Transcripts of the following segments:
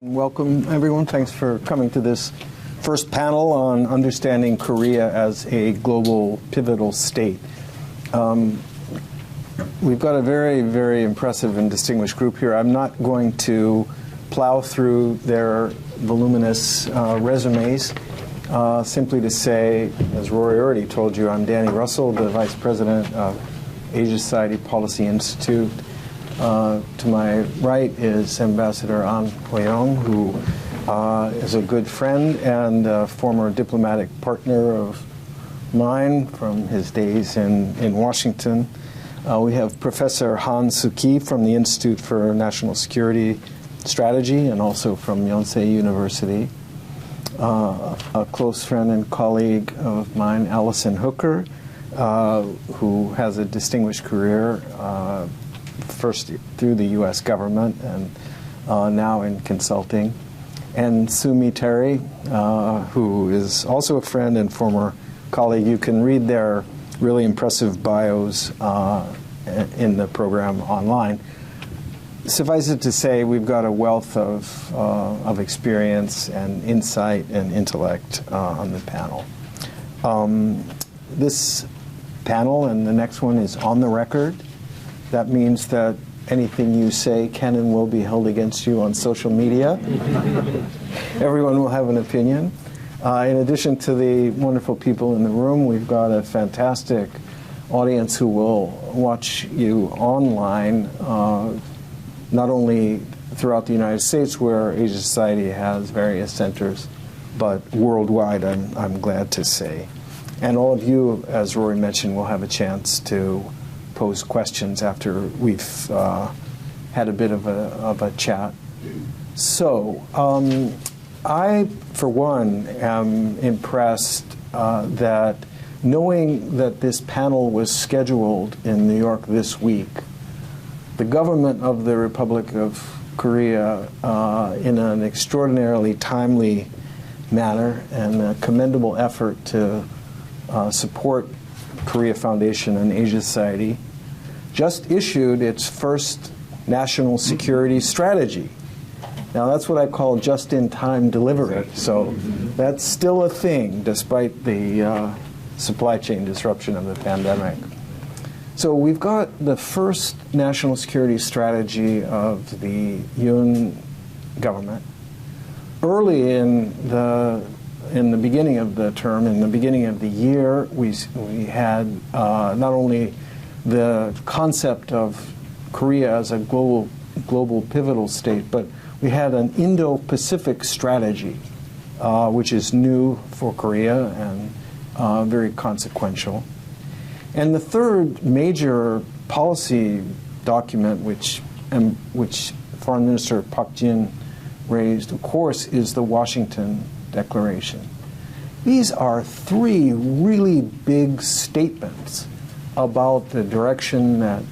Welcome, everyone. Thanks for coming to this first panel on understanding Korea as a global pivotal state. We've got a very, very impressive and distinguished group here. I'm not going to plow through their voluminous resumes. Simply to say, as Rory already told you, I'm Danny Russel, the Vice President of Asia Society Policy Institute. To my right is Ambassador Ahn Ho-Young, who is a good friend and a former diplomatic partner of mine from his days in Washington. We have Professor Suk-Hee from the Institute for National Security Strategy and also from Yonsei University. A close friend and colleague of mine, Allison Hooker, who has a distinguished career first through the U.S. government and now in consulting, and Sumi Terry, who is also a friend and former colleague. You can read their really impressive bios in the program online. Suffice it to say, we've got a wealth of experience and insight and intellect on the panel. This panel and the next one is on the record. That means that anything you say can and will be held against you on social media. Everyone will have an opinion. In addition to the wonderful people in the room, we've got a fantastic audience who will watch you online, not only throughout the United States, where Asia Society has various centers, but worldwide, I'm glad to say. And all of you, as Rory mentioned, will have a chance to pose questions after we've had a bit of a chat. So I, for one, am impressed that knowing that this panel was scheduled in New York this week, the government of the Republic of Korea, in an extraordinarily timely manner and a commendable effort to support Korea Foundation and Asia Society, just issued its first national security strategy. Now that's what I call just-in-time delivery. So that's still a thing despite the supply chain disruption of the pandemic. So we've got the first national security strategy of the Yoon government. Early in the beginning of the term, in the beginning of the year, we had not only the concept of Korea as a global pivotal state, but we had an Indo-Pacific strategy, which is new for Korea and very consequential. And the third major policy document, which Foreign Minister Park Jin raised, of course, is the Washington Declaration. These are three really big statements about the direction that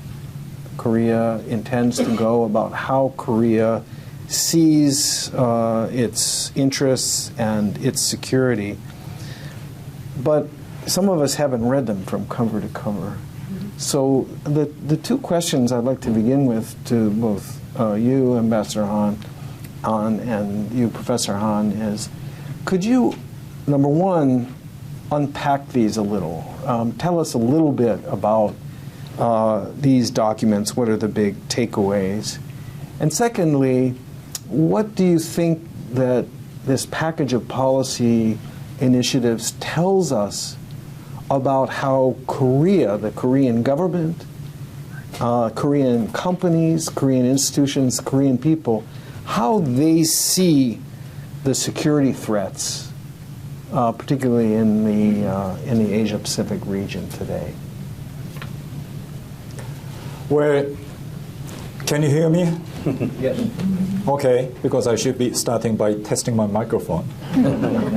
Korea intends to go, about how Korea sees its interests and its security. But some of us haven't read them from cover to cover. So the two questions I'd like to begin with to both you, Ambassador Han, and you, Professor Han, is could you, number one, unpack these a little? Tell us a little bit about these documents. What are the big takeaways? And secondly, what do you think that this package of policy initiatives tells us about how Korea, the Korean government, Korean companies, Korean institutions, Korean people, how they see the security threats, particularly in the Asia-Pacific region today? Well, can you hear me? Yes. Okay, because I should be starting by testing my microphone.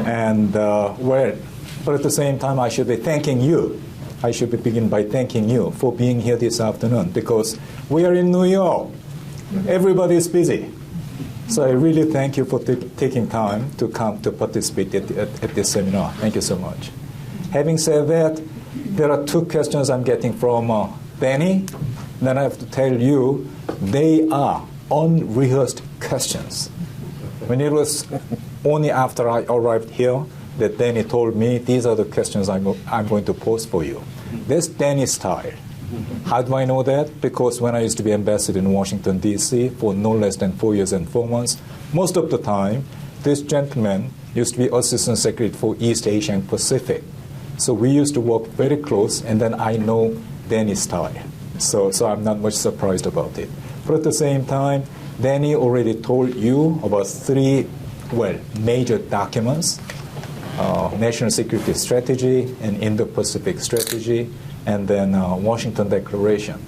And but at the same time, I should be thanking you. I should begin by thanking you for being here this afternoon, because we are in New York. Everybody is busy. So I really thank you for taking time to come to participate at this seminar. Thank you so much. Having said that, there are two questions I'm getting from Danny. Then I have to tell you, they are unrehearsed questions. When it was only after I arrived here that Danny told me, these are the questions I'm going to pose for you. That's Danny's style. How do I know that? Because when I used to be ambassador in Washington, D.C. for no less than 4 years and 4 months, most of the time, this gentleman used to be Assistant Secretary for East Asia and Pacific. So we used to work very close, and then I know Danny's style. So I'm not much surprised about it. But at the same time, Danny already told you about 3, major documents, National Security Strategy and Indo-Pacific Strategy, and then Washington Declaration.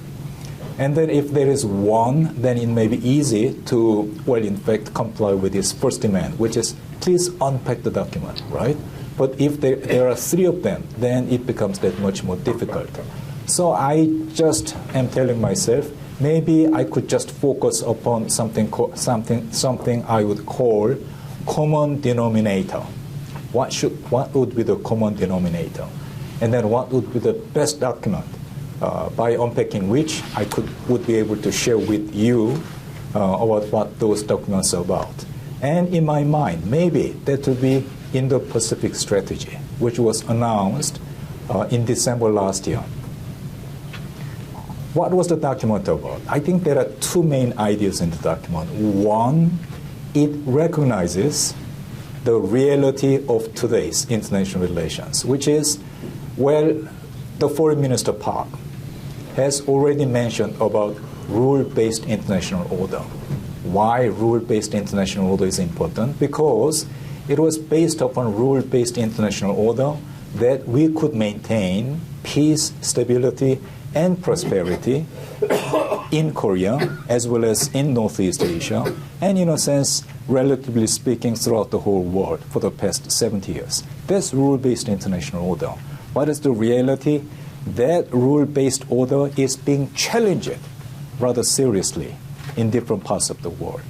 And then if there is one, then it may be easy to, in fact, comply with his first demand, which is please unpack the document, right? But if there are 3 of them, then it becomes that much more difficult. So I just am telling myself, maybe I could just focus upon something I would call common denominator. What would be the common denominator? And then what would be the best document by unpacking which I would be able to share with you about what those documents are about. And in my mind, maybe that would be Indo-Pacific Strategy, which was announced in December last year. What was the document about? I think there are 2 main ideas in the document. One, it recognizes the reality of today's international relations, which is, the Foreign Minister Park has already mentioned about rule-based international order. Why rule-based international order is important? Because it was based upon rule-based international order that we could maintain peace, stability, and prosperity in Korea as well as in Northeast Asia, and in a sense, relatively speaking, throughout the whole world for the past 70 years. That's rule-based international order. What is the reality? That rule-based order is being challenged rather seriously in different parts of the world.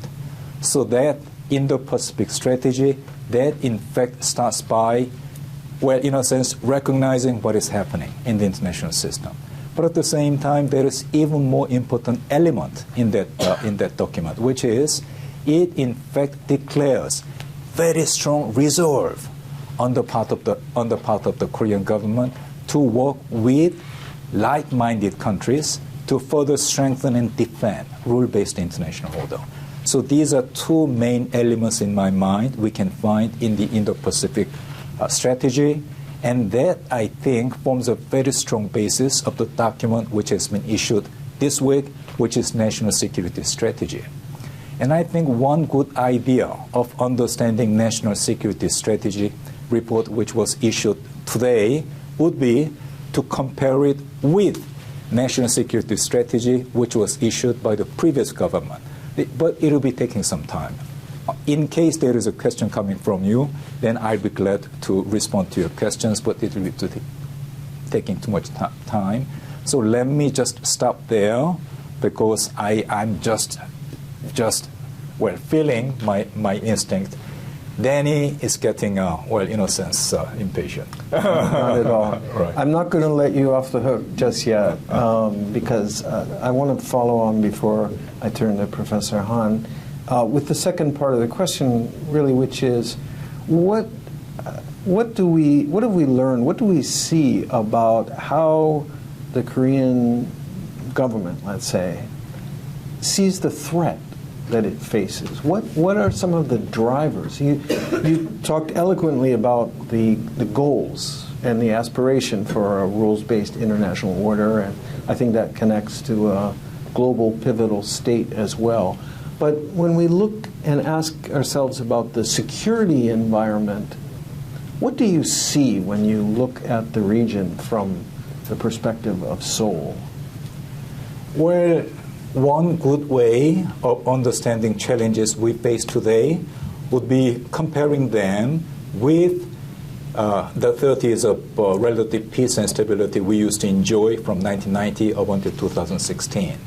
So that Indo-Pacific strategy, that in fact starts by, in a sense, recognizing what is happening in the international system. But at the same time, there is even more important element in that document, which is it in fact declares very strong resolve on the part of the Korean government to work with like-minded countries to further strengthen and defend rule-based international order. So these are 2 main elements in my mind we can find in the Indo-Pacific strategy, and that, I think, forms a very strong basis of the document which has been issued this week, which is National Security Strategy. And I think one good idea of understanding National Security Strategy report, which was issued today, would be to compare it with National Security Strategy, which was issued by the previous government. But it will be taking some time. In case there is a question coming from you, then I'll be glad to respond to your questions, but it will be taking too much time. So let me just stop there, because I'm just feeling my instinct. Danny is getting, in a sense, impatient. Not at all. Right. I'm not going to let you off the hook just yet, because I want to follow on before I turn to Professor Han with the second part of the question, really, which is, what have we learned? What do we see about how the Korean government, let's say, sees the threat that it faces? What are some of the drivers? You talked eloquently about the goals and the aspiration for a rules-based international order, and I think that connects to a global pivotal state as well. But when we look and ask ourselves about the security environment, what do you see when you look at the region from the perspective of Seoul? Well, one good way of understanding challenges we face today would be comparing them with the 30 years of relative peace and stability we used to enjoy from 1990 up until 2016.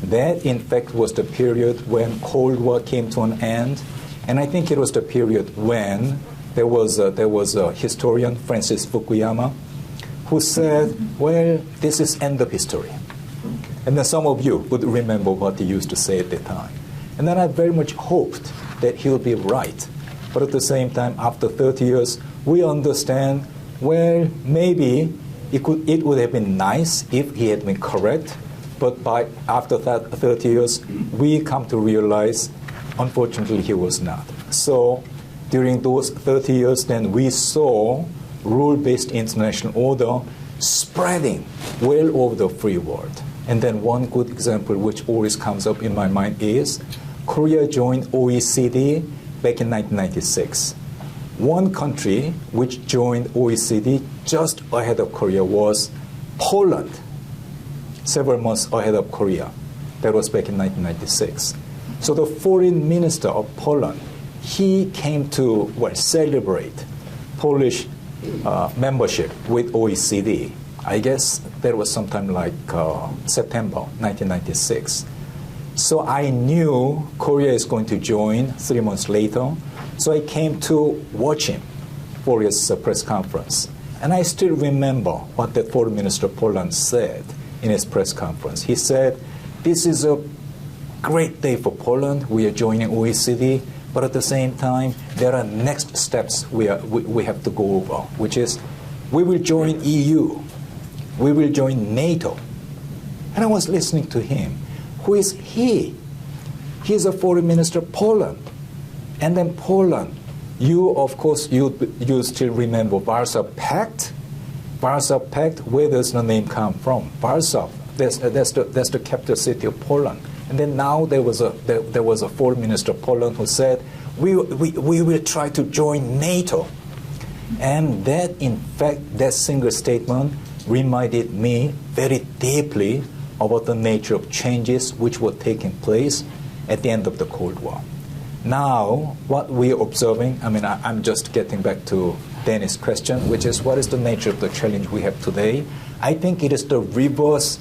That, in fact, was the period when Cold War came to an end, and I think it was the period when there was a historian, Francis Fukuyama, who said, well, this is end of history. And then some of you would remember what he used to say at the time. And then I very much hoped that he'll be right. But at the same time, after 30 years, we understand, well, maybe it would have been nice if he had been correct, but after that 30 years, we come to realize, unfortunately, he was not. So during those 30 years, then we saw rule-based international order spreading well over the free world. And then one good example which always comes up in my mind is Korea joined OECD back in 1996. One country which joined OECD just ahead of Korea was Poland, several months ahead of Korea. That was back in 1996. So the foreign minister of Poland, he came to celebrate Polish membership with OECD. I guess that was sometime like September 1996. So I knew Korea is going to join 3 months later. So I came to watch him for his press conference. And I still remember what the foreign minister of Poland said in his press conference. He said, this is a great day for Poland. We are joining OECD. But at the same time, there are next steps we have to go over, which is we will join EU. We will join NATO. And I was listening to him. Who is he? He's a foreign minister of Poland. And then Poland, of course, you still remember Warsaw Pact? Warsaw Pact, where does the name come from? Warsaw, that's the capital city of Poland. And then now there was a foreign minister of Poland who said, we will try to join NATO. And that, in fact, that single statement reminded me very deeply about the nature of changes which were taking place at the end of the Cold War. Now, what we are observing, I'm just getting back to Danny's question, which is what is the nature of the challenge we have today? I think it is the reverse,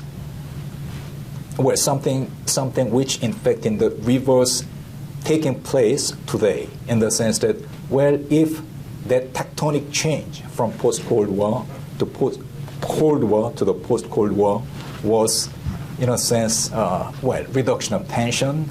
something which, in fact, in the reverse taking place today, in the sense that, if that tectonic change from post-Cold War to post-Cold War to the post-Cold War was, in a sense, reduction of tension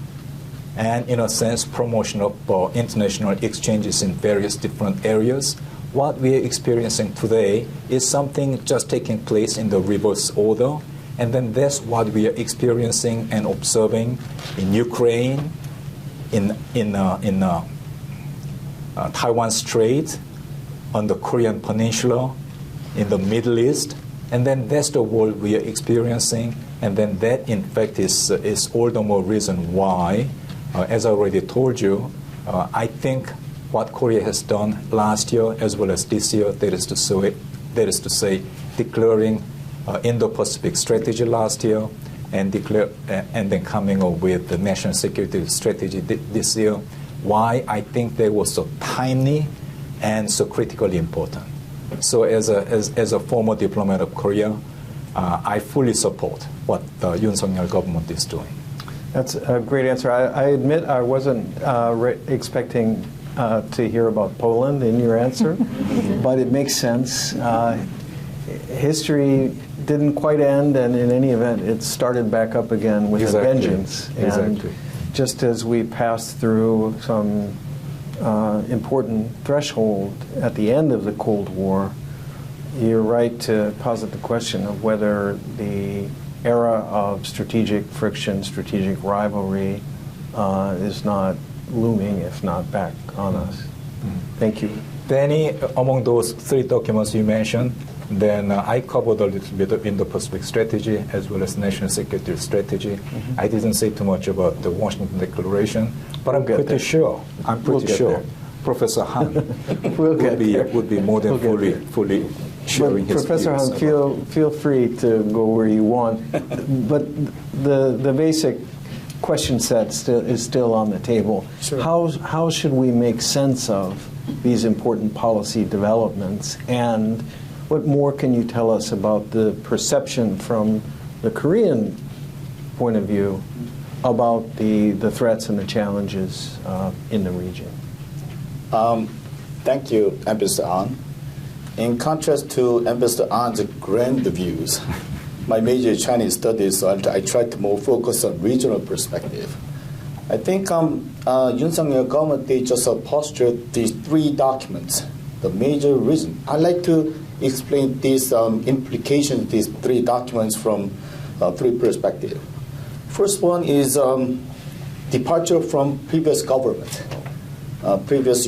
and, in a sense, promotion of international exchanges in various different areas. What we are experiencing today is something just taking place in the reverse order, and then that's what we are experiencing and observing in Ukraine, in Taiwan Strait, on the Korean Peninsula, in the Middle East, and then that's the world we are experiencing, and then that, in fact, is all the more reason why, as I already told you, I think what Korea has done last year as well as this year, that is to say, declaring Indo-Pacific strategy last year, and then coming up with the national security strategy this year, why I think they were so timely and so critically important. So as a former diplomat of Korea, I fully support what the Yoon Suk-yeol government is doing. That's a great answer. I admit I wasn't expecting to hear about Poland in your answer, but it makes sense. History didn't quite end, and in any event, it started back up again with a vengeance. Exactly. And just as we passed through some important threshold at the end of the Cold War, you're right to posit the question of whether the era of strategic friction, strategic rivalry is not looming, if not back on us. Thank you. Danny, among those three documents you mentioned, then I covered a little bit of Indo-Pacific strategy as well as national security strategy. I didn't say too much about the Washington Declaration, but I'm pretty sure Professor Han would be more than fully sharing his Professor views. Han, feel free to go where you want, but the basic question set is still on the table. Sure. How should we make sense of these important policy developments, and what more can you tell us about the perception from the Korean point of view about the threats and the challenges in the region? Thank you, Ambassador Ahn. In contrast to Ambassador Ahn's grand views, my major is Chinese studies, so I try to more focus on regional perspective. I think Yoon Suk-Yeol government, they just postured these three documents. The major reason, I'd like to explain these implications, these three documents from three perspectives. First one is departure from previous government. Previous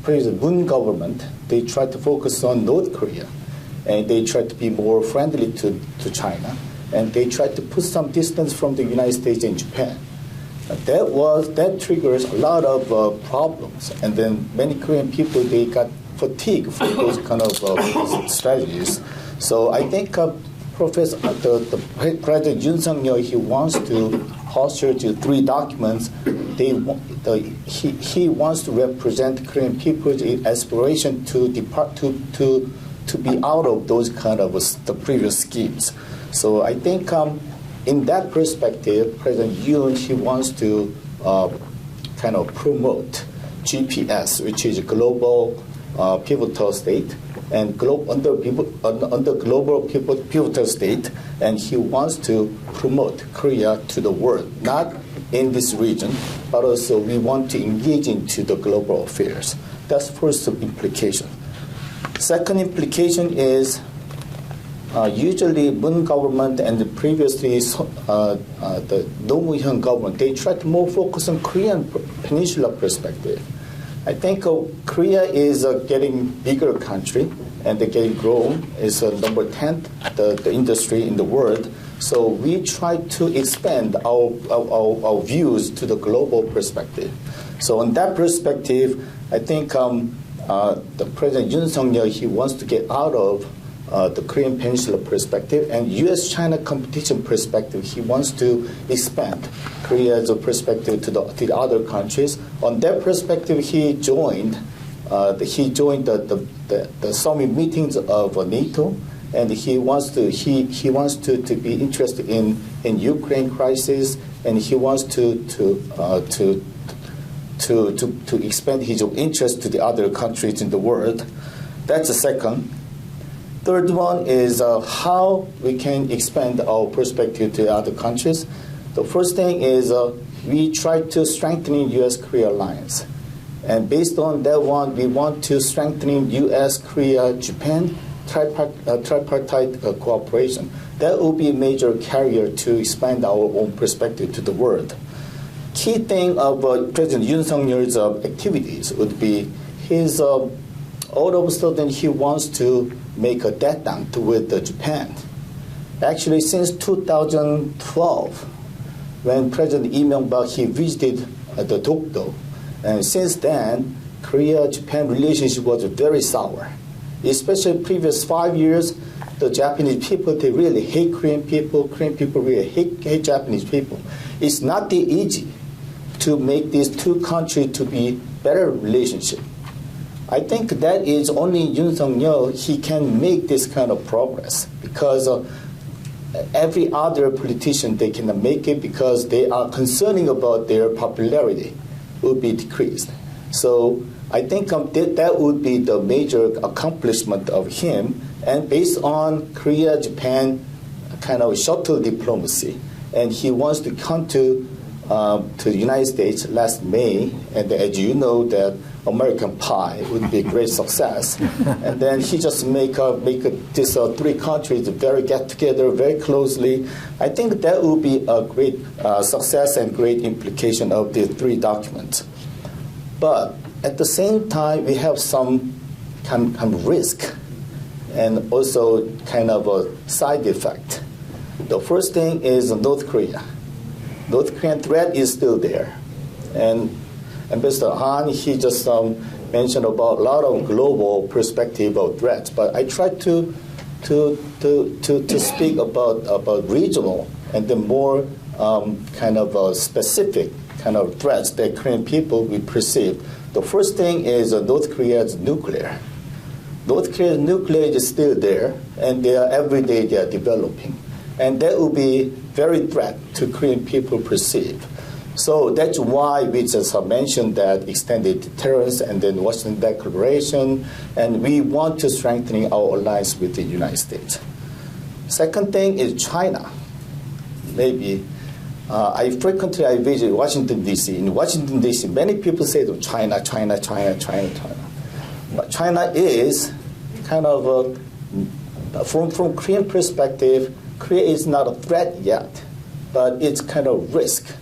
Moon government, they tried to focus on North Korea, and they tried to be more friendly to China, and they tried to put some distance from the United States and Japan. That triggers a lot of problems, and then many Korean people, they got fatigued from those kind of strategies. So I think the President Yoon Suk-Yeol, he wants to posture to three documents. He wants to represent Korean people's aspiration to depart to be out of those kind of the previous schemes. So I think in that perspective, President Yoon, he wants to kind of promote GPS, which is a global pivotal state, and under global pivotal state, and he wants to promote Korea to the world, not in this region, but also we want to engage into the global affairs. That's first implication. Second implication is usually Moon government and previously the Roh Moo-hyung government, they try to more focus on Korean peninsula perspective. I think Korea is a getting bigger country, and they're getting grown. It's number 10, the industry in the world. So we try to expand our views to the global perspective. So in that perspective, I think the President Yoon Suk-Yeol, he wants to get out of the Korean Peninsula perspective and U.S.-China competition perspective. He wants to expand Korea's perspective to the other countries. On that perspective, he joined the summit meetings of NATO, and he wants to be interested in Ukraine crisis, and he wants to expand his interest to the other countries in the world. That's the second. Third one is how we can expand our perspective to other countries. The first thing is we try to strengthen U.S.-Korea alliance. And based on that one, we want to strengthen U.S., Korea, Japan tripartite cooperation. That will be a major carrier to expand our own perspective to the world. Key thing of President Yoon Suk-Yeol's activities would be his all of a sudden he wants to make a detente with Japan. Actually, since 2012, when President Lee Myung-bak he visited the Dokdo, and since then, Korea-Japan relationship was very sour. Especially previous 5 years, the Japanese people, they really hate Korean people really hate Japanese people. It's not that easy to make these two countries to be better relationship. I think that is only Yoon Suk-Yeol, he can make this kind of progress, because every other politician, they cannot make it because they are concerning about their popularity will be decreased. So I think that would be the major accomplishment of him, and based on Korea-Japan kind of shuttle diplomacy, and he wants to come to the United States last May, and as you know that American Pie would be a great success, and then he just make these three countries get together very closely. I think that will be a great success and great implication of the three documents. But at the same time, we have some kind of risk and also kind of a side effect. The first thing is North Korea. North Korean threat is still there, and Ambassador Han, he just mentioned about a lot of global perspective of threats, but I tried to speak about regional and the more kind of specific kind of threats that Korean people will perceive. The first thing is North Korea's nuclear. North Korea's nuclear is still there, and every day they are developing, and that will be very threat to Korean people perceive. So that's why we just mentioned that extended deterrence and then Washington Declaration, and we want to strengthen our alliance with the United States. Second thing is China. Maybe I visit Washington, D.C. In Washington, D.C., many people say to China, China, China, China, China. But China is kind of, from Korean perspective, Korea is not a threat yet, but it's kind of risk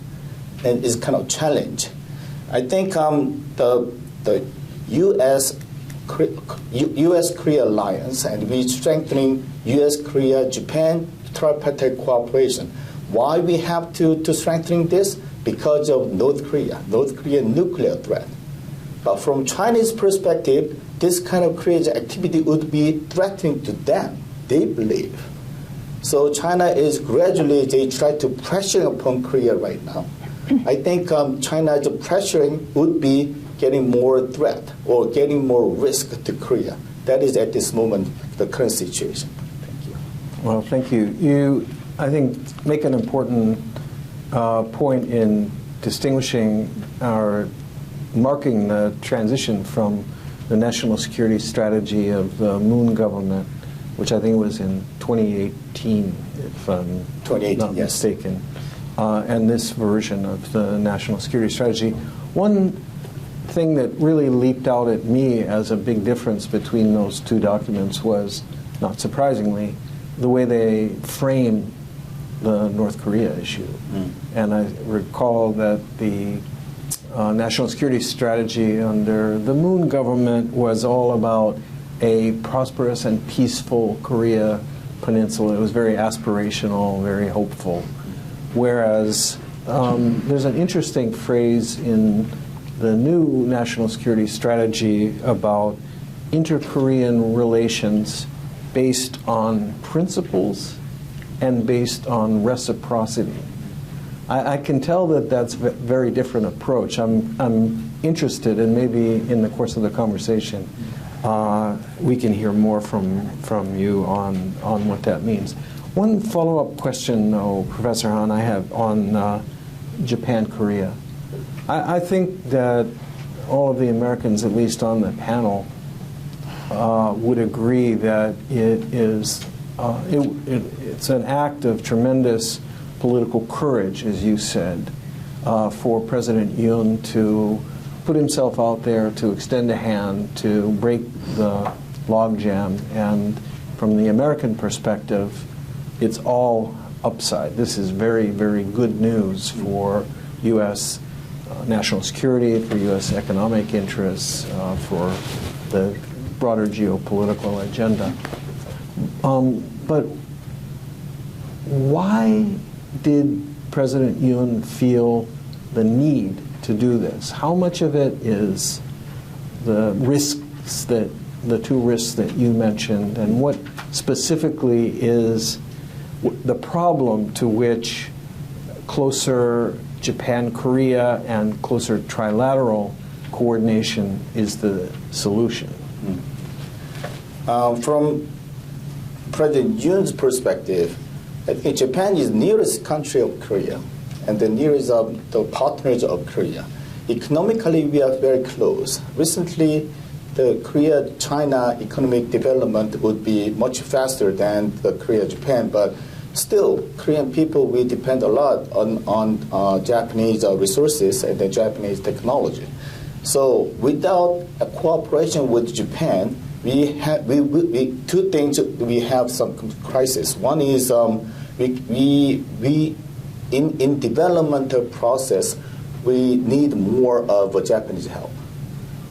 and it's kind of challenge. I think the U.S.-Korea alliance, and we strengthening U.S.-Korea-Japan tripartite cooperation. Why we have to strengthen this? Because of North Korea nuclear threat. But from Chinese perspective, this kind of crazy activity would be threatening to them, they believe. So China is gradually, they try to pressure upon Korea right now. I think China's pressuring would be getting more threat or getting more risk to Korea. That is at this moment the current situation. Thank you. Well, thank you. You, I think, make an important point in distinguishing or marking the transition from the national security strategy of the Moon government, which I think was in 2018, if I'm not mistaken, and this version of the national security strategy. One thing that really leaped out at me as a big difference between those two documents was, not surprisingly, the way they frame the North Korea issue. And I recall that the national security strategy under the Moon government was all about a prosperous and peaceful Korea Peninsula. It was very aspirational, very hopeful. Whereas there's an interesting phrase in the new national security strategy about inter-Korean relations based on principles and based on reciprocity. I can tell that that's a very different approach. I'm interested, and maybe in the course of the conversation, we can hear more from you on what that means. One follow-up question, though, Professor Han, I have on Japan-Korea. I think that all of the Americans, at least on the panel, would agree that it's an act of tremendous political courage, as you said, for President Yoon to put himself out there, to extend a hand, to break the logjam. And from the American perspective, it's all upside. This is very, very good news for U.S. National security, for U.S. economic interests, for the broader geopolitical agenda. But why did President Yoon feel the need to do this? How much of it is the risks that, the two risks that you mentioned, and what specifically is the problem to which closer Japan-Korea and closer trilateral coordination is the solution? From President Yoon's perspective, I think Japan is the nearest country of Korea and the nearest of the partners of Korea. Economically, we are very close. Recently, the Korea-China economic development would be much faster than the Korea-Japan, but still, Korean people, we depend a lot on Japanese resources and the Japanese technology. So without a cooperation with Japan, we have two things. We have some crisis. One is in developmental process, we need more of Japanese help.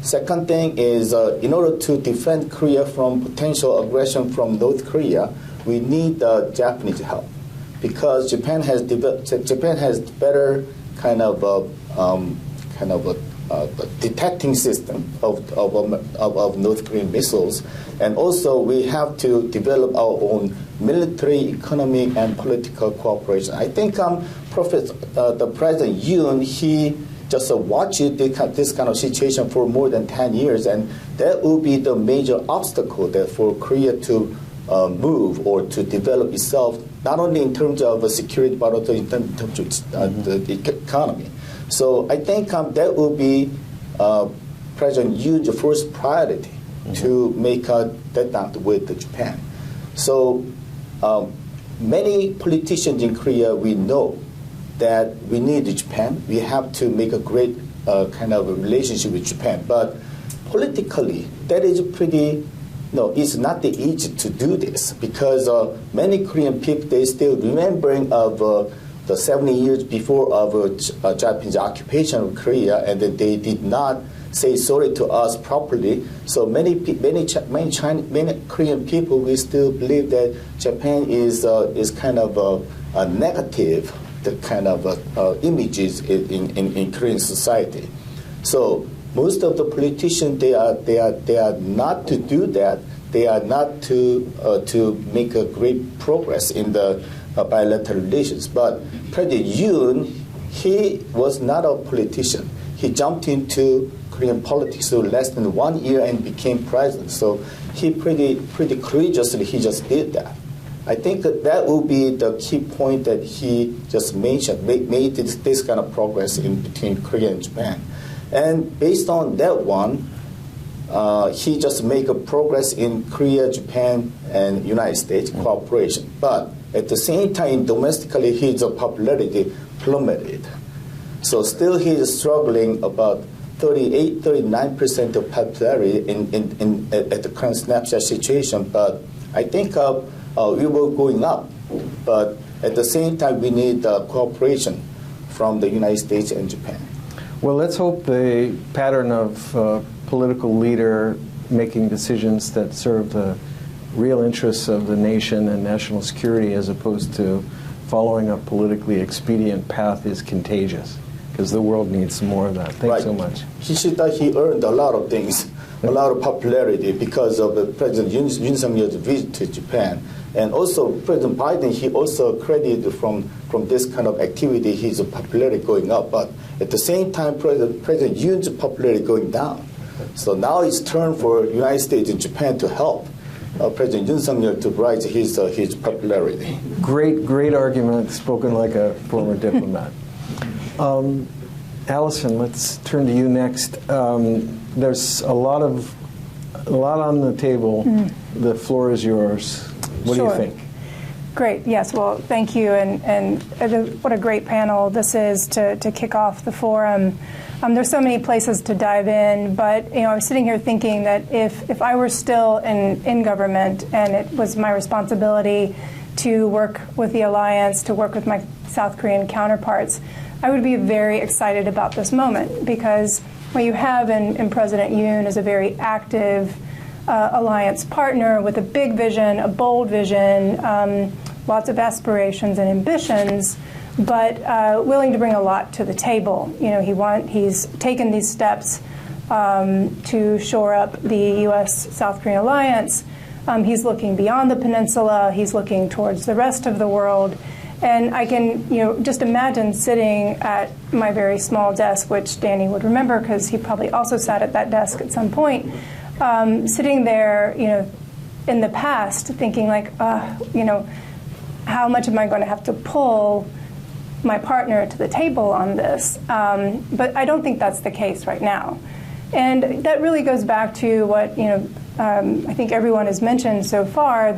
Second thing is in order to defend Korea from potential aggression from North Korea, we need Japanese help because Japan has better kind of detecting system of North Korean missiles, and also we have to develop our own military, economic, and political cooperation. I think the President Yoon, he just watched this kind of situation for more than 10 years, and that will be the major obstacle that for Korea to move or to develop itself, not only in terms of security, but also in terms of the economy. So I think that will be President Yoon's first priority to make a deadline with Japan. So many politicians in Korea, we know that we need Japan. We have to make a great kind of a relationship with Japan. But politically, that is pretty, no, it's not easy to do this because many Korean people, they still remembering of the 70 years before of Japanese occupation of Korea, and then they did not say sorry to us properly. So many Korean people, we still believe that Japan is kind of a negative, the kind of images in Korean society. So most of the politicians, they are not to do that. They are not to make a great progress in the bilateral relations. But President Yoon, he was not a politician. He jumped into Korean politics so less than 1 year and became president. So he pretty courageously, he just did that. I think that will be the key point that he just mentioned, made this kind of progress in between Korea and Japan. And based on that one, he just make a progress in Korea, Japan, and United States cooperation. But at the same time, domestically, his popularity plummeted. So still he is struggling about 39% of popularity at the current snapshot situation. But I think we were going up. But at the same time, we need cooperation from the United States and Japan. Well, let's hope the pattern of political leader making decisions that serve the real interests of the nation and national security as opposed to following a politically expedient path is contagious, because the world needs more of that. Thanks so much. He earned a lot of things, a lot of popularity because of President Yoon Suk-Yeol's visit to Japan. And also President Biden, he also credited from this kind of activity, his popularity going up. But at the same time, President Yoon's popularity going down. So now it's turn for United States and Japan to help President Yoon Suk-Yeol to rise his popularity. Great argument, spoken like a former diplomat. Allison, let's turn to you next. There's a lot on the table. The floor is yours. What do you think? Great. Yes. Well, thank you, and what a great panel this is to kick off the forum. There's so many places to dive in, but I was sitting here thinking that if I were still in government and it was my responsibility to work with the alliance, to work with my South Korean counterparts, I would be very excited about this moment, because what you have in President Yoon is a very active alliance partner with a big vision, a bold vision, lots of aspirations and ambitions, but willing to bring a lot to the table. He's taken these steps to shore up the U.S. South Korean alliance. He's looking beyond the peninsula. He's looking towards the rest of the world. And I can, just imagine sitting at my very small desk, which Danny would remember because he probably also sat at that desk at some point, sitting there, in the past, thinking like, how much am I going to have to pull my partner to the table on this? But I don't think that's the case right now. And that really goes back to what, I think everyone has mentioned so far,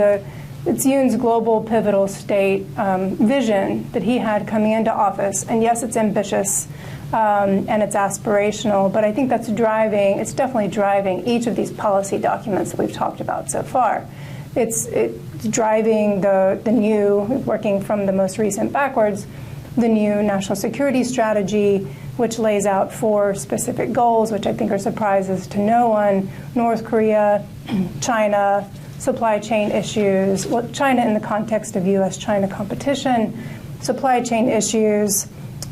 it's Yoon's global pivotal state vision that he had coming into office. And yes, it's ambitious and it's aspirational, but I think it's definitely driving each of these policy documents that we've talked about so far. It's driving the new, working from the most recent backwards, the new national security strategy, which lays out 4 specific goals, which I think are surprises to no one: North Korea, China, supply chain issues, China in the context of U.S.-China competition, supply chain issues,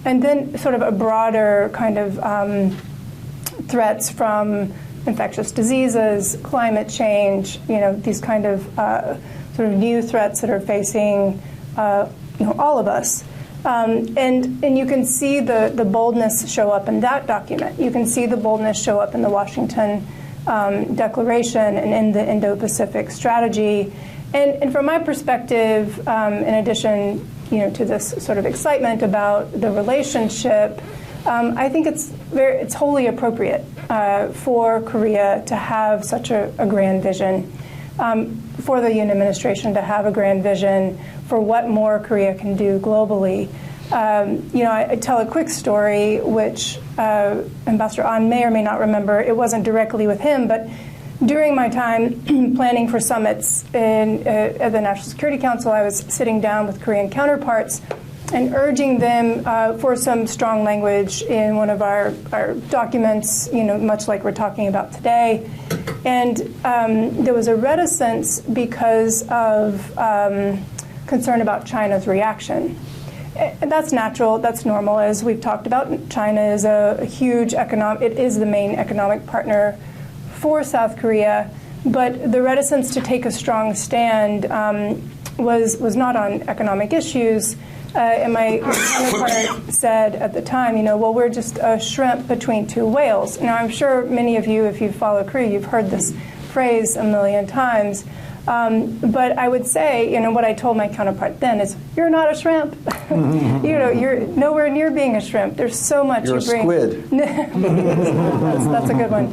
and then sort of a broader kind of threats from infectious diseases, climate change, these kind of sort of new threats that are facing all of us. And you can see the boldness show up in that document. You can see the boldness show up in the Washington Declaration and in the Indo-Pacific strategy. And from my perspective, in addition to this sort of excitement about the relationship, I think it's wholly appropriate for Korea to have such a grand vision, for the Yoon administration to have a grand vision for what more Korea can do globally. I tell a quick story, which Ambassador Ahn may or may not remember. It wasn't directly with him, but during my time planning for summits at the National Security Council, I was sitting down with Korean counterparts and urging them for some strong language in one of our documents, much like we're talking about today. And there was a reticence because of concern about China's reaction. And that's natural, that's normal. As we've talked about, China is a huge it is the main economic partner for South Korea, but the reticence to take a strong stand was not on economic issues. And my counterpart said at the time, well, we're just a shrimp between two whales. Now, I'm sure many of you, if you follow Korea, you've heard this phrase a million times. But I would say, what I told my counterpart then is, you're not a shrimp. You're nowhere near being a shrimp. There's so much you're you bring. Squid. That's a good one.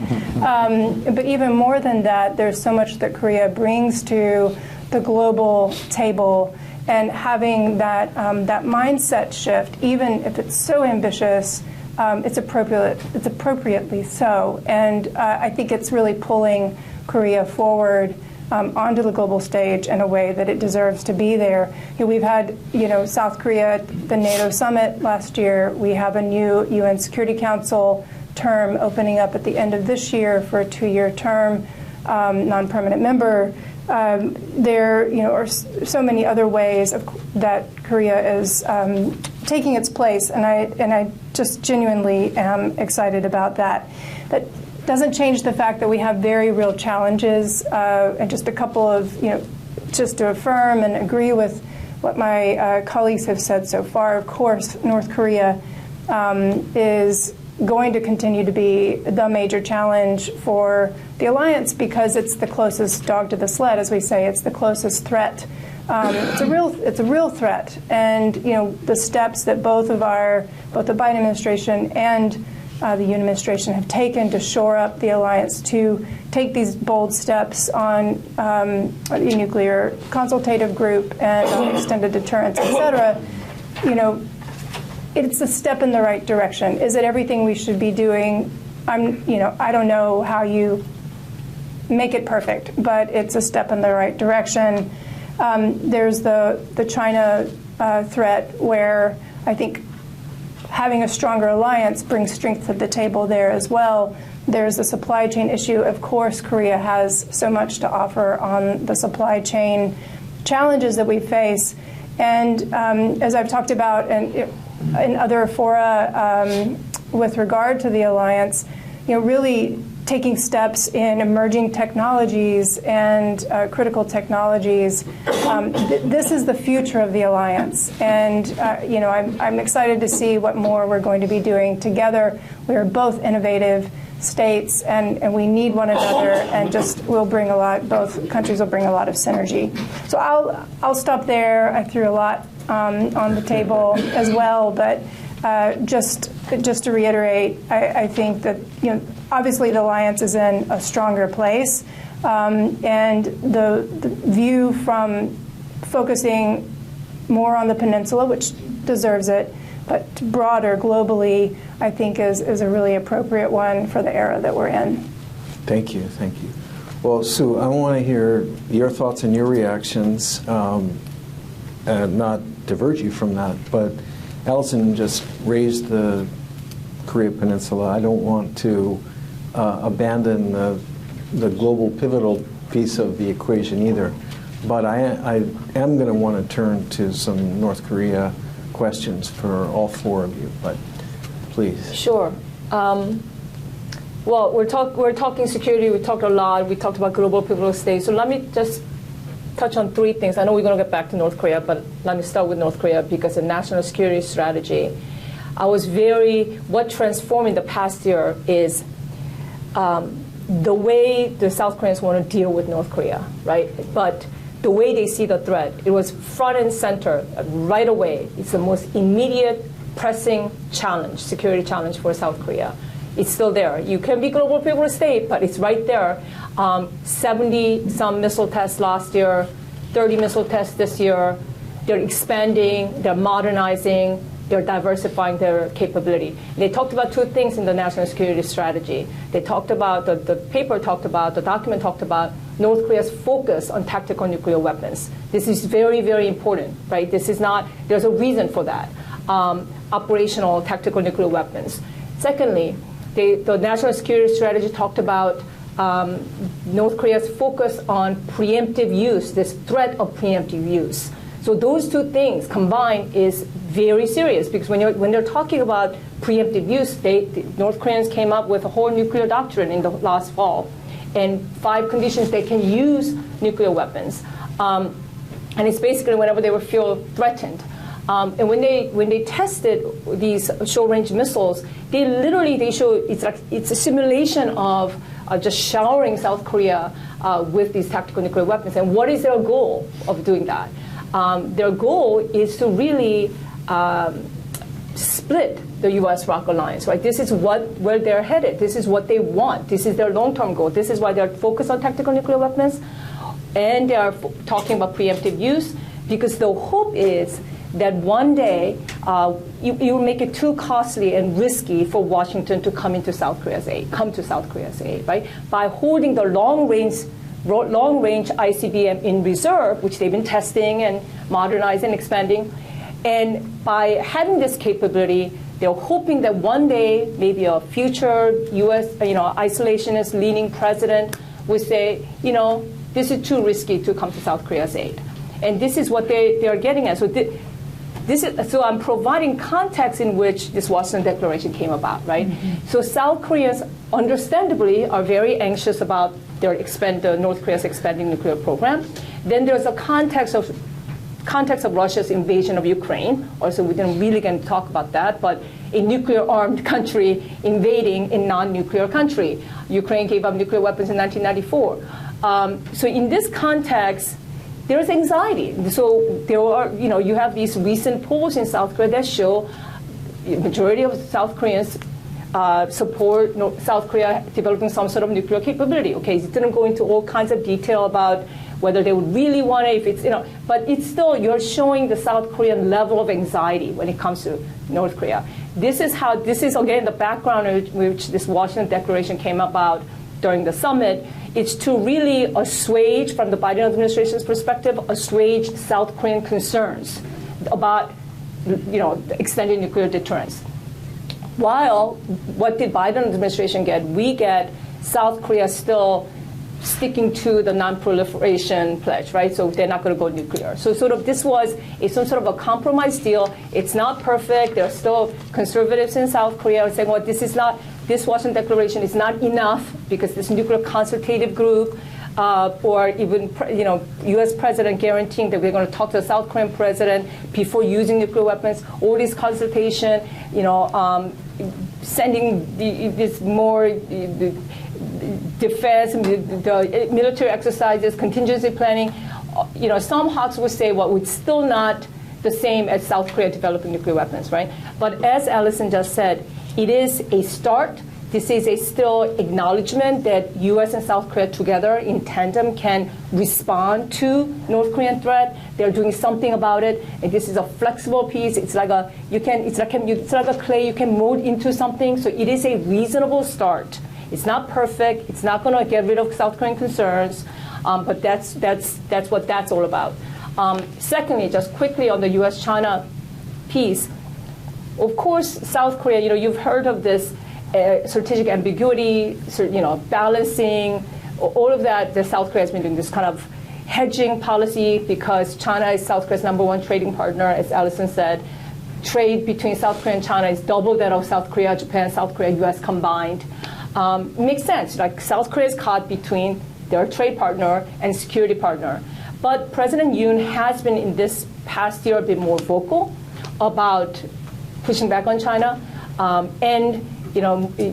But even more than that, there's so much that Korea brings to the global table, and having that mindset shift, even if it's so ambitious, it's appropriate. It's appropriately so, and I think it's really pulling Korea forward onto the global stage in a way that it deserves to be there. We've had, South Korea at the NATO summit last year. We have a new UN Security Council term opening up at the end of this year for a 2-year term, non-permanent member. There, are so many other ways that Korea is taking its place, and I just genuinely am excited about that. That doesn't change the fact that we have very real challenges, and just a couple of, just to affirm and agree with what my colleagues have said so far. Of course, North Korea is going to continue to be the major challenge for the alliance because it's the closest dog to the sled, as we say. It's the closest threat. It's a real threat, and the steps that both the Biden administration and the Yoon administration have taken to shore up the alliance, to take these bold steps on a nuclear consultative group and on extended deterrence, et cetera. It's a step in the right direction. Is it everything we should be doing? I don't know how you make it perfect, but it's a step in the right direction. There's the China threat, where I think having a stronger alliance brings strength to the table there as well. There's the supply chain issue. Of course, Korea has so much to offer on the supply chain challenges that we face. And as I've talked about in other fora with regard to the alliance, really taking steps in emerging technologies and critical technologies. This is the future of the alliance, and I'm excited to see what more we're going to be doing together. We are both innovative states, and we need one another, and both countries will bring a lot of synergy. So I'll stop there. I threw a lot on the table as well, but just to reiterate, I think that obviously the alliance is in a stronger place, and the view from focusing more on the peninsula, which deserves it, but broader globally, I think is a really appropriate one for the era that we're in. Thank you. Well, Sue, I want to hear your thoughts and your reactions, and not diverge you from that, but Allison just raised the Korea Peninsula. I don't want to abandon the global pivotal piece of the equation either, but I am going to want to turn to some North Korea questions for all four of you, but please. Sure. Well, we're talking security. We talked a lot. We talked about global pivotal states. So let me just touch on three things. I know we're going to get back to North Korea, but let me start with North Korea because the national security strategy, what transformed in the past year is the way the South Koreans want to deal with North Korea, right? But the way they see the threat, it was front and center right away. It's the most immediate, pressing challenge, security challenge for South Korea. It's still there. You can be global pivotal state, but it's right there. 70-some missile tests last year, 30 missile tests this year. They're expanding, they're modernizing, they're diversifying their capability. They talked about two things in the national security strategy. They talked about, the paper talked about, the document talked about North Korea's focus on tactical nuclear weapons. This is very, very important, right? This is not, there's a reason for that. Operational tactical nuclear weapons. Secondly, the national security strategy talked about North Korea's focus on preemptive use, this threat of preemptive use. So those two things combined is very serious, because when they're talking about preemptive use, the North Koreans came up with a whole nuclear doctrine in the last fall, and 5 conditions they can use nuclear weapons. And it's basically whenever they feel threatened. And when they tested these short-range missiles, they show it's a simulation of just showering South Korea with these tactical nuclear weapons. And what is their goal of doing that? Their goal is to really split the U.S. ROK alliance, right? This is where they're headed. This is what they want. This is their long-term goal. This is why they're focused on tactical nuclear weapons, and they are talking about preemptive use, because the hope is that one day you will make it too costly and risky for Washington to come to South Korea's aid, right? By holding the long-range ICBM in reserve, which they've been testing and modernizing, expanding, and by having this capability, they're hoping that one day maybe a future U.S. Isolationist leaning president would say, this is too risky to come to South Korea's aid, and this is what they are getting at. So I'm providing context in which this Washington Declaration came about, right? Mm-hmm. So South Koreans, understandably, are very anxious about the North Korea's expanding nuclear program. Then there's a context of Russia's invasion of Ukraine. Also, we didn't really get to talk about that, but a nuclear-armed country invading a non-nuclear country. Ukraine gave up nuclear weapons in 1994. So in this context, there is anxiety. So there are, you have these recent polls in South Korea that show the majority of South Koreans support South Korea developing some sort of nuclear capability. Okay, it didn't go into all kinds of detail about whether they would really want it, if it's, but it's still, you're showing the South Korean level of anxiety when it comes to North Korea. This is again the background in which this Washington Declaration came about during the summit. It's to really assuage, from the Biden administration's perspective, assuage South Korean concerns about, extended nuclear deterrence. While, what did Biden administration get? We get South Korea still sticking to the non-proliferation pledge, right? So they're not going to go nuclear. So this was some sort of a compromise deal. It's not perfect. There are still conservatives in South Korea saying, well, this Washington Declaration is not enough because this nuclear consultative group, or even U.S. president guaranteeing that we're going to talk to the South Korean president before using nuclear weapons. All this consultation, sending this more defense, the military exercises, contingency planning. Some hawks would say, well, it's still not the same as South Korea developing nuclear weapons, right? But as Allison just said, it is a start. This is a still acknowledgement that U.S. and South Korea together in tandem can respond to North Korean threat. They're doing something about it, and this is a flexible piece. It's like a clay you can mold into something. So it is a reasonable start. It's not perfect. It's not going to get rid of South Korean concerns, but that's what that's all about. Secondly, just quickly on the U.S.-China piece. Of course, South Korea, you've heard of this strategic ambiguity, balancing, all of that. The South Korea has been doing this kind of hedging policy because China is South Korea's #1 trading partner, as Allison said. Trade between South Korea and China is double that of South Korea, Japan, South Korea, U.S. combined. Makes sense. Like South Korea is caught between their trade partner and security partner. But President Yoon has been in this past year a bit more vocal about pushing back on China, and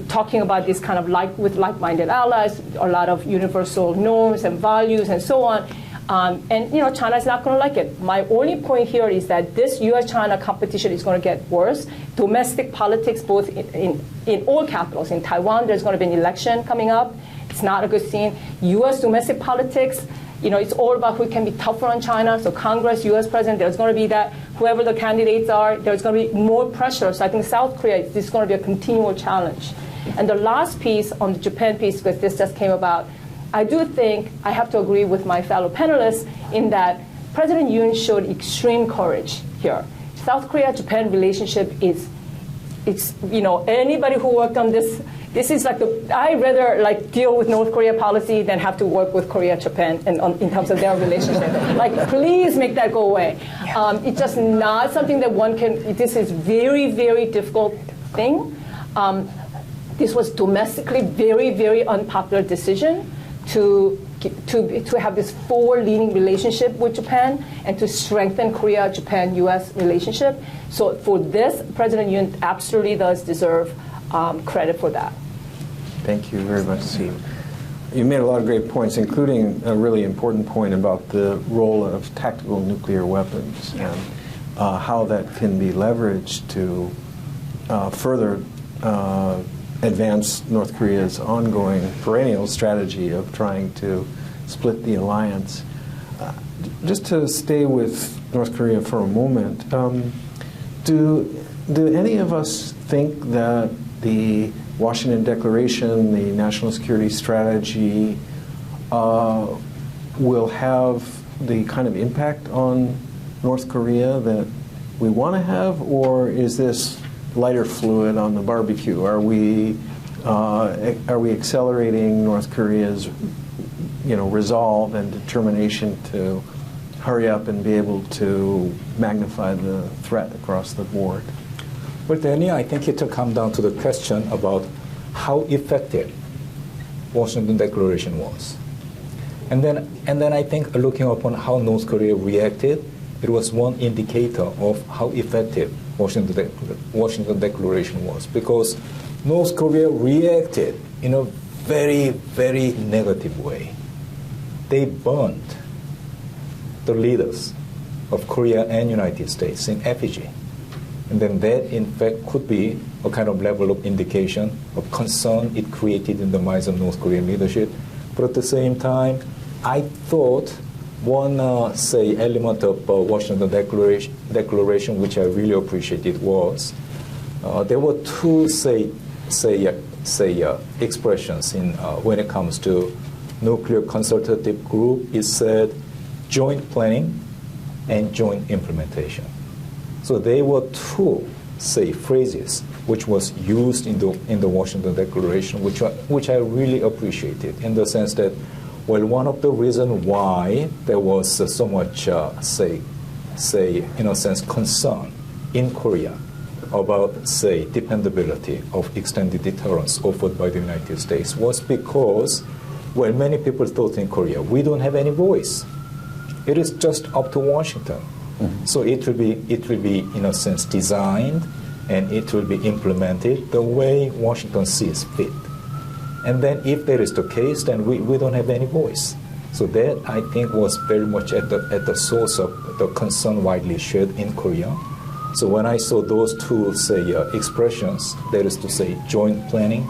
talking about this kind of with like-minded allies, a lot of universal norms and values and so on. And China is not going to like it. My only point here is that this U.S.-China competition is going to get worse. Domestic politics, both in all capitals. In Taiwan, there's going to be an election coming up. It's not a good scene. U.S. domestic politics It's all about who can be tougher on China. So Congress, U.S. President, there's going to be that. Whoever the candidates are, there's going to be more pressure. So I think South Korea, this is going to be a continual challenge. And the last piece on the Japan piece, because this just came about, I do think I have to agree with my fellow panelists in that President Yoon showed extreme courage here. South Korea-Japan relationship is, anybody who worked on this is like I rather like deal with North Korea policy than have to work with Korea, Japan, and in terms of their relationship. Like, please make that go away. It's just not something that one can. This is very, very difficult thing. This was domestically very, very unpopular decision to have this forward-leaning relationship with Japan and to strengthen Korea-Japan-U.S. relationship. So for this, President Yoon absolutely does deserve credit for that. Thank you very much, Steve. You made a lot of great points, including a really important point about the role of tactical nuclear weapons and how that can be leveraged to further advance North Korea's ongoing perennial strategy of trying to split the alliance. Just to stay with North Korea for a moment, do any of us think that the Washington Declaration, the national security strategy, will have the kind of impact on North Korea that we want to have, or is this lighter fluid on the barbecue? Are we accelerating North Korea's resolve and determination to hurry up and be able to magnify the threat across the board? Well, Danny, I think it will come down to the question about how effective Washington Declaration was. And then I think looking upon how North Korea reacted, it was one indicator of how effective Washington Declaration was, because North Korea reacted in a very, very negative way. They burned the leaders of Korea and United States in effigy. And then that, in fact, could be a kind of level of indication of concern it created in the minds of North Korean leadership. But at the same time, I thought one, element of Washington Declaration which I really appreciated was there were two, expressions in when it comes to nuclear consultative group. It said joint planning and joint implementation. So they were two, phrases which was used in the Washington Declaration, which I really appreciated, in the sense that, well, one of the reasons why there was so much, in a sense, concern in Korea about, dependability of extended deterrence offered by the United States was because, well, many people thought in Korea, we don't have any voice. It is just up to Washington. Mm-hmm. So it will be, in a sense, designed and it will be implemented the way Washington sees fit. And then if that is the case, then we don't have any voice. So that, I think, was very much at the source of the concern widely shared in Korea. So when I saw those two, expressions, that is to say, joint planning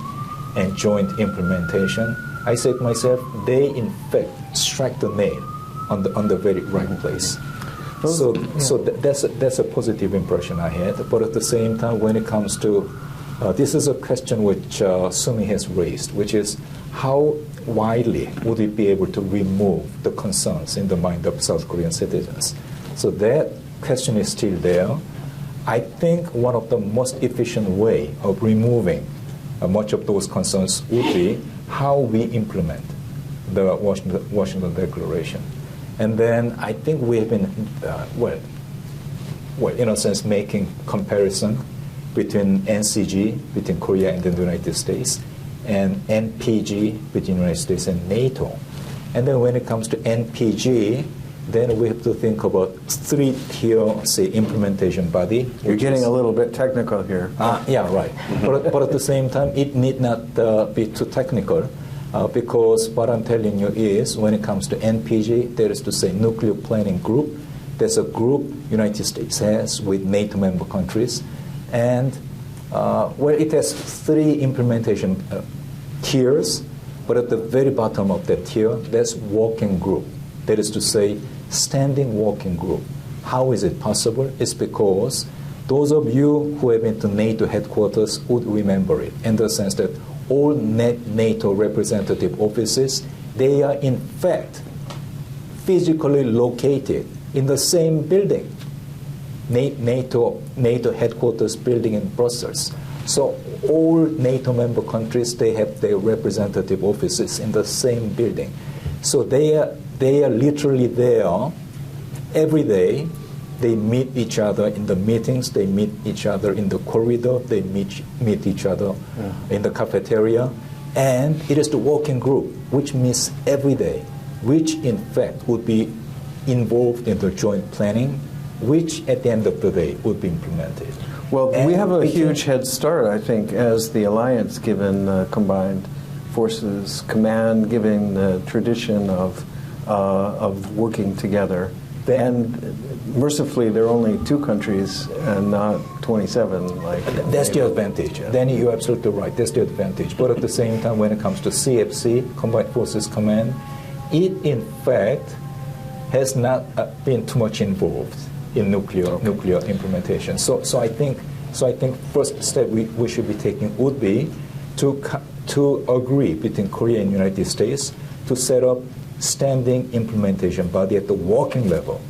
and joint implementation, I said to myself, they in fact strike the nail on the very right place. So that's a positive impression I had. But at the same time, when it comes to this is a question which Suk-Hee has raised, which is how widely would we be able to remove the concerns in the mind of South Korean citizens? So that question is still there. I think one of the most efficient way of removing much of those concerns would be how we implement the Washington Declaration. And then I think we have been, in a sense, making comparison between NCG, between Korea and the United States, and NPG, between the United States and NATO. And then when it comes to NPG, then we have to think about three-tier, implementation body. You're getting a little bit technical here. Yeah, right. but at the same time, it need not be too technical, because what I'm telling you is, when it comes to NPG, that is to say nuclear planning group, there's a group United States has with NATO member countries, and it has three implementation tiers, but at the very bottom of that tier, there's working group That is to say, standing working group. How is it possible? It's because those of you who have been to NATO headquarters would remember it, in the sense that all NATO representative offices, they are in fact physically located in the same building, NATO headquarters building in Brussels. So all NATO member countries, they have their representative offices in the same building. So they are literally there every day. They meet each other in the meetings, they meet each other in the corridor, they meet each other in the cafeteria. And it is the working group, which meets every day, which in fact would be involved in the joint planning, which at the end of the day would be implemented. Well, and we have a huge head start, I think, as the alliance, given combined forces command, given the tradition of working together. And mercifully, there are only 2 countries and not 27. That's the advantage. Danny, you're absolutely right. That's the advantage. But at the same time, when it comes to CFC, Combined Forces Command, it in fact has not been too much involved in nuclear implementation. So I think first step we should be taking would be to agree between Korea and United States to set up standing implementation body at the working level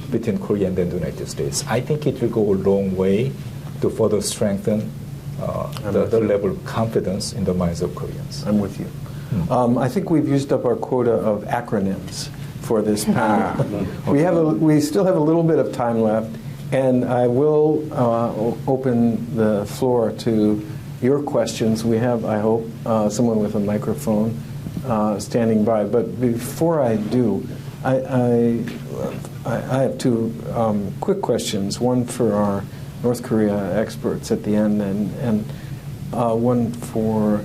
between Korea and the United States. I think it will go a long way to further strengthen the level of confidence in the minds of Koreans. I'm with you. I think we've used up our quota of acronyms for this panel. We still have a little bit of time left, and I will open the floor to your questions. We have, I hope, someone with a microphone standing by. But before I do, I have 2 quick questions. One for our North Korea experts at the end, and one for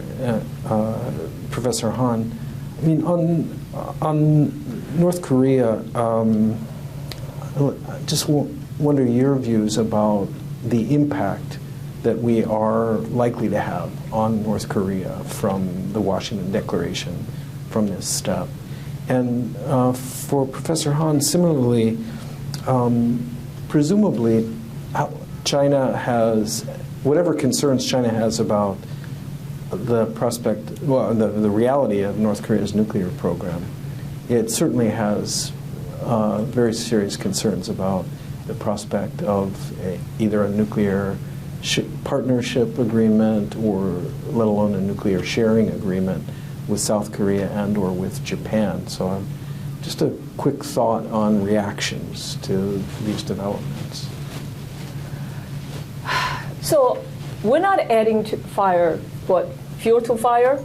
Professor Han. I mean, on North Korea, I just wonder your views about the impact that we are likely to have on North Korea from the Washington Declaration, from this step. And for Professor Han, similarly, presumably China has, whatever concerns China has about the prospect, well, the reality of North Korea's nuclear program, it certainly has very serious concerns about the prospect of either a nuclear partnership agreement or let alone a nuclear sharing agreement with South Korea and or with Japan. So just a quick thought on reactions to these developments. So we're not adding to fire, but fuel to fire.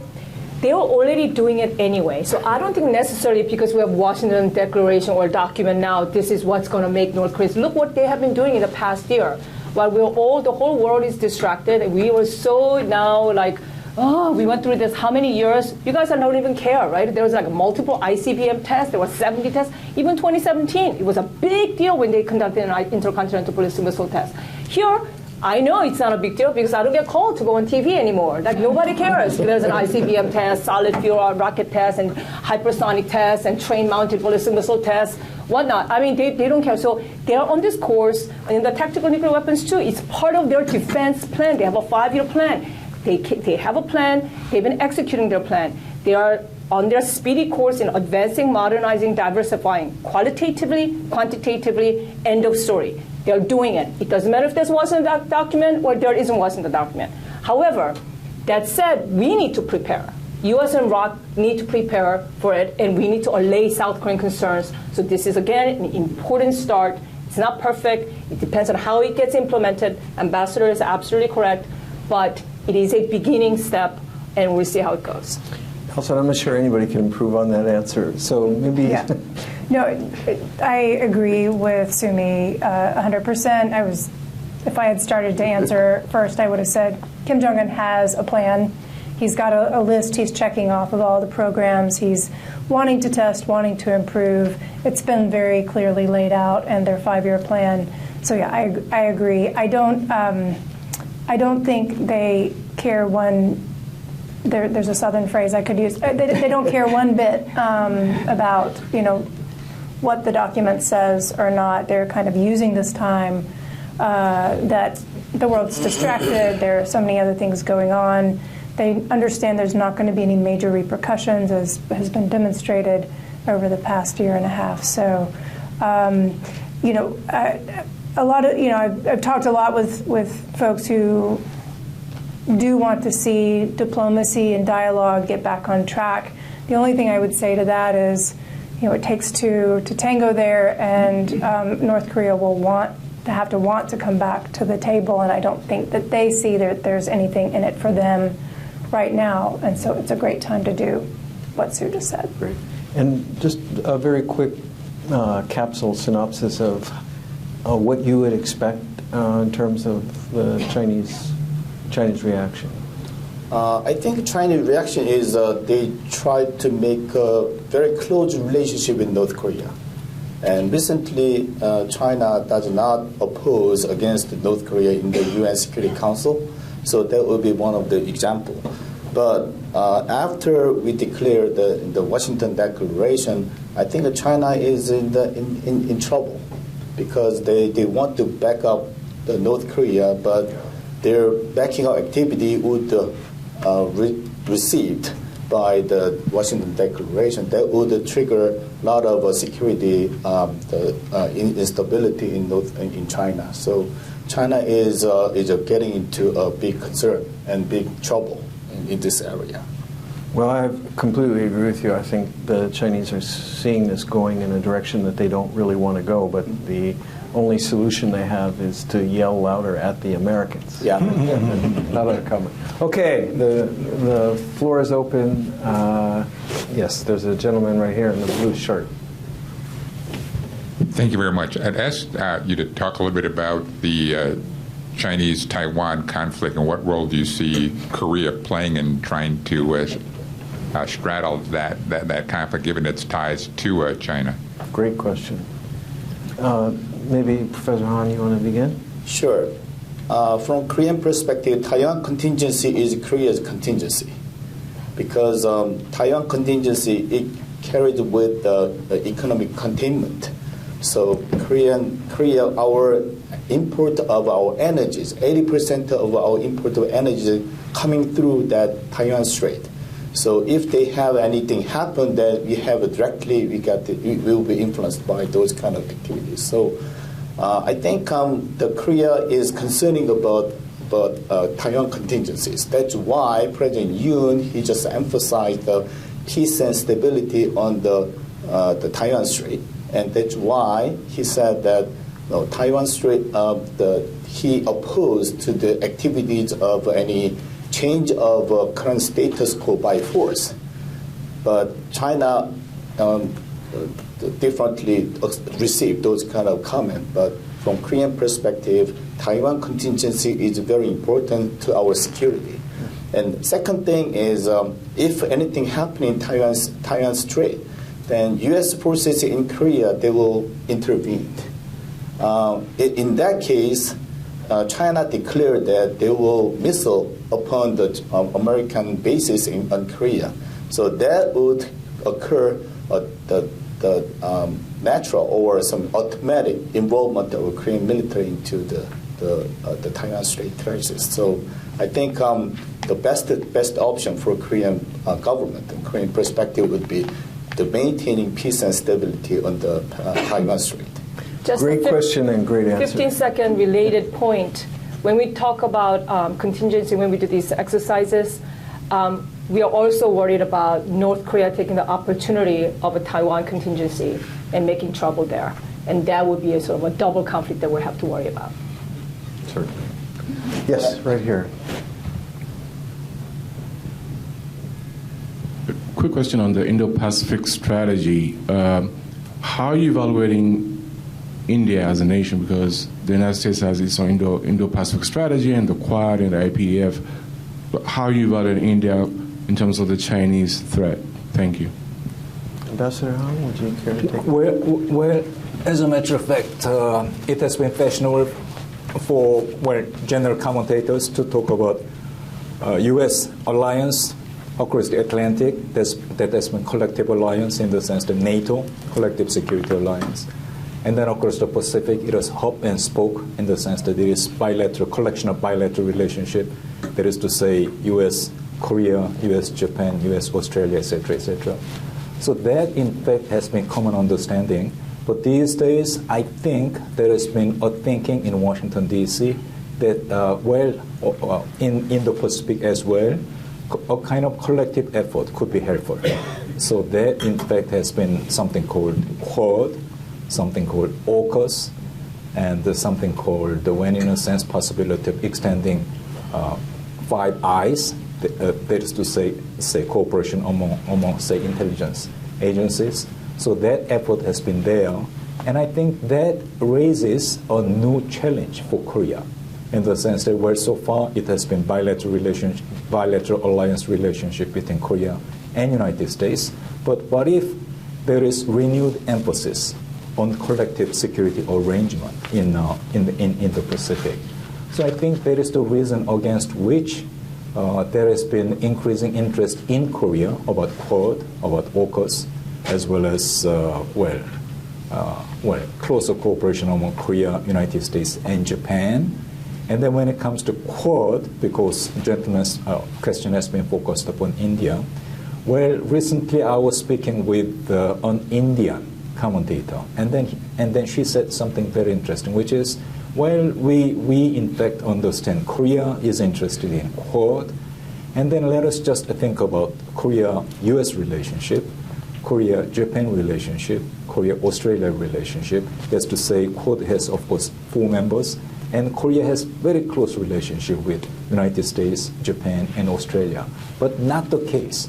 They were already doing it anyway. So I don't think necessarily because we have Washington Declaration or document now, this is what's going to make North Korea. Look what they have been doing in the past year. While the whole world is distracted, and we were so now like, oh, we went through this how many years? You guys don't even care, right? There was like multiple ICBM tests. There were 70 tests. Even 2017, it was a big deal when they conducted an intercontinental ballistic missile test. Here, I know it's not a big deal because I don't get called to go on TV anymore. Like nobody cares. There's an ICBM test, solid fuel rocket test, and hypersonic test, and train-mounted ballistic missile test, whatnot. I mean, they don't care. So they're on this course, and in the tactical nuclear weapons too, it's part of their defense plan. They have a 5-year plan. They have a plan. They've been executing their plan. They are on their speedy course in advancing, modernizing, diversifying, qualitatively, quantitatively, end of story. They're doing it. It doesn't matter if there wasn't a document or there wasn't a document. However, that said, we need to prepare. U.S. and ROK need to prepare for it, and we need to allay South Korean concerns. So this is, again, an important start. It's not perfect. It depends on how it gets implemented. Ambassador is absolutely correct, but it is a beginning step, and we'll see how it goes. Also, I'm not sure anybody can improve on that answer. So maybe... Yeah. No, I agree with Sumi 100%. If I had started to answer first, I would have said Kim Jong-un has a plan. He's got a list he's checking off of all the programs he's wanting to test, wanting to improve. It's been very clearly laid out, and their 5-year plan. So yeah, I agree. I don't think they care one. There's a Southern phrase I could use. They don't care one bit about what the document says or not. They're kind of using this time that the world's distracted. There are so many other things going on. They understand there's not going to be any major repercussions, as has been demonstrated over the past year and a half. So, I've talked a lot with folks who do want to see diplomacy and dialogue get back on track. The only thing I would say to that is, it takes two to tango there, and North Korea will want to come back to the table, and I don't think that they see that there's anything in it for them right now, and so it's a great time to do what Sue just said. Great. And just a very quick capsule synopsis of what you would expect in terms of the Chinese reaction. I think Chinese reaction is they try to make a very close relationship with North Korea. And recently, China does not oppose against North Korea in the UN Security Council, so that will be one of the examples. But after we declare the Washington Declaration, I think China is in trouble because they want to back up the North Korea, but their backing up activity would received by the Washington Declaration. That would trigger a lot of security instability in China. So China is getting into a big concern and big trouble in this area. Well, I completely agree with you. I think the Chinese are seeing this going in a direction that they don't really want to go, but the only solution they have is to yell louder at the Americans. Yeah. Not other comment. Okay, the floor is open. Yes, there's a gentleman right here in the blue shirt. Thank you very much. I'd asked you to talk a little bit about the Chinese-Taiwan conflict and what role do you see Korea playing in trying to straddle that conflict, given its ties to China? Great question. Maybe Professor Han, you want to begin? Sure. From Korean perspective, Taiwan contingency is Korea's contingency, because Taiwan contingency it carried with economic containment. So Korea, our import of our energies, 80% of our import of energy coming through that Taiwan Strait. So if they have anything happen that we have directly, we will be influenced by those kind of activities. So I think the Korea is concerning about Taiwan contingencies. That's why President Yoon, he just emphasized the peace and stability on the Taiwan Strait. And that's why he said that Taiwan Strait, he opposed to the activities of any change of current status quo by force. But China differently received those kind of comments. But from Korean perspective, Taiwan contingency is very important to our security. And second thing is, if anything happening in Taiwan Strait, then U.S. forces in Korea, they will intervene. In that case, China declared that they will missile upon the American bases on Korea. So that would occur the natural or some automatic involvement of Korean military into the Taiwan Strait crisis. So I think the best option for Korean government and Korean perspective would be the maintaining peace and stability on the Taiwan Strait. Just great question and great answer. 15-second related point. When we talk about contingency, when we do these exercises, we are also worried about North Korea taking the opportunity of a Taiwan contingency and making trouble there. And that would be a sort of a double conflict that we have to worry about. Certainly. Yes, right here. Quick question on the Indo-Pacific strategy. How are you evaluating India as a nation? Because the United States has its own Indo-Pacific strategy and the Quad and the IPEF. But how are you evaluating India in terms of the Chinese threat? Thank you. Ambassador Han, would you care to take it? Well, as a matter of fact, it has been fashionable for general commentators to talk about U.S. alliance Across the Atlantic, that has been collective alliance in the sense of NATO, collective security alliance. And then across the Pacific, it was hub and spoke in the sense that there is bilateral, collection of bilateral relationship. That is to say, U.S. Korea, U.S. Japan, U.S. Australia, etc., etc. So that, in fact, has been common understanding. But these days, I think there has been a thinking in Washington, D.C. that, in Indo-Pacific as well, a kind of collective effort could be helpful. So that, in fact, has been something called Quad, something called AUKUS, and there's something called, when in a sense, possibility of extending Five Eyes, that is to say cooperation among, say, intelligence agencies. So that effort has been there. And I think that raises a new challenge for Korea, in the sense that where so far it has been bilateral alliance relationship between Korea and United States. But what if there is renewed emphasis on collective security arrangement in the Pacific? So I think that is the reason against which there has been increasing interest in Korea about Quad, about AUKUS, as well as closer cooperation among Korea, United States, and Japan. And then when it comes to Quad, because gentleman's question has been focused upon India, well, recently I was speaking with an Indian commentator, and then she said something very interesting, which is, well, we in fact understand Korea is interested in Quad, and then let us just think about Korea-U.S. relationship, Korea-Japan relationship, Korea-Australia relationship. That's to say, Quad has, of course, 4 members, and Korea has very close relationship with United States, Japan, and Australia, but not the case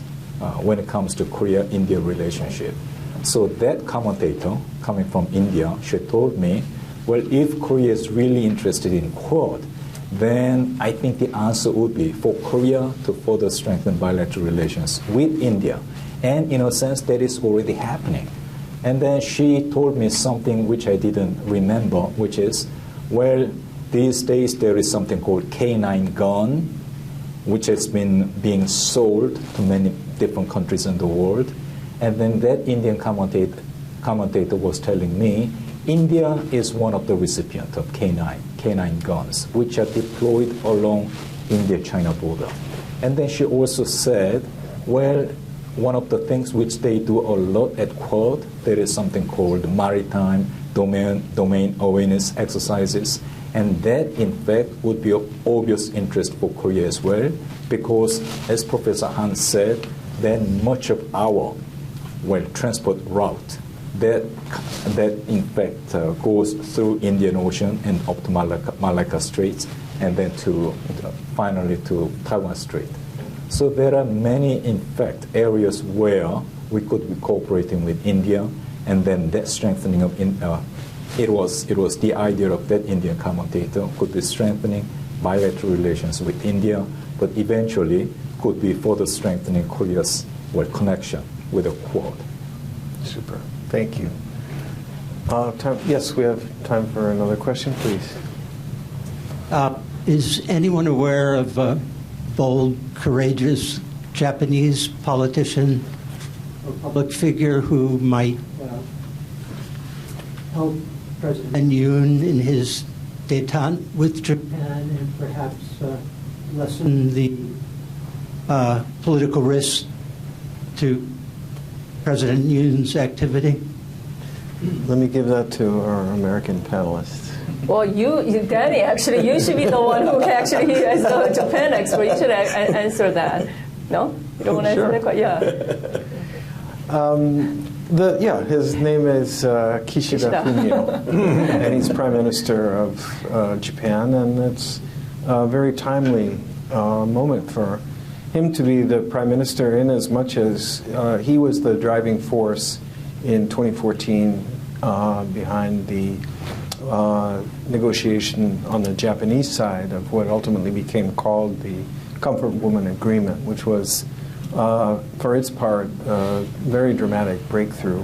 when it comes to Korea-India relationship. So that commentator coming from India, she told me, well, if Korea is really interested in Quad, then I think the answer would be for Korea to further strengthen bilateral relations with India. And in a sense, that is already happening. And then she told me something which I didn't remember, which is, well, these days there is something called K9 gun, which has been being sold to many different countries in the world. And then that Indian commentator was telling me, India is one of the recipients of K9 guns, which are deployed along India-China border. And then she also said, well, one of the things which they do a lot at Quad, there is something called maritime domain awareness exercises. And that, in fact, would be of obvious interest for Korea as well, because, as Professor Han said, then much of our transport route that in fact goes through Indian Ocean and up to Malacca Straits, and then finally to Taiwan Strait. So there are many, in fact, areas where we could be cooperating with India, and then that strengthening of it was the idea of that Indian commentator could be strengthening bilateral relations with India, but eventually could be further strengthening Korea's connection with the Quad. Super. Thank you. Yes, we have time for another question, please. Is anyone aware of a bold, courageous Japanese politician or public figure who might help President Yoon in his détente with Japan and perhaps lessen the political risk to President Yoon's activity? Let me give that to our American panelists. Well, Danny, actually, you should be the one who actually is the Japan expert. You should answer that. No? You don't want to answer that question? Yeah. His name is Kishida Fumio, and he's Prime Minister of Japan, and it's a very timely moment for him to be the Prime Minister, in as much as he was the driving force in 2014 behind the negotiation on the Japanese side of what ultimately became called the Comfort Woman Agreement, which was, for its part, a very dramatic breakthrough.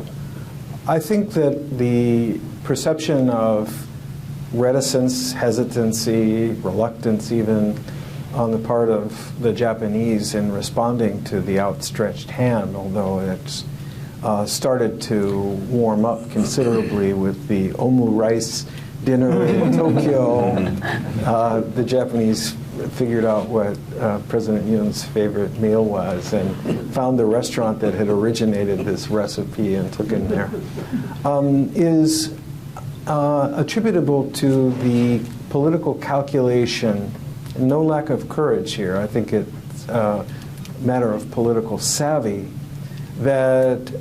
I think that the perception of reticence, hesitancy, reluctance even, on the part of the Japanese in responding to the outstretched hand, although it's started to warm up considerably with the omu rice dinner in Tokyo. The Japanese figured out what President Yoon's favorite meal was and found the restaurant that had originated this recipe and took him there, is attributable to the political calculation, no lack of courage here. I think it's a matter of political savvy that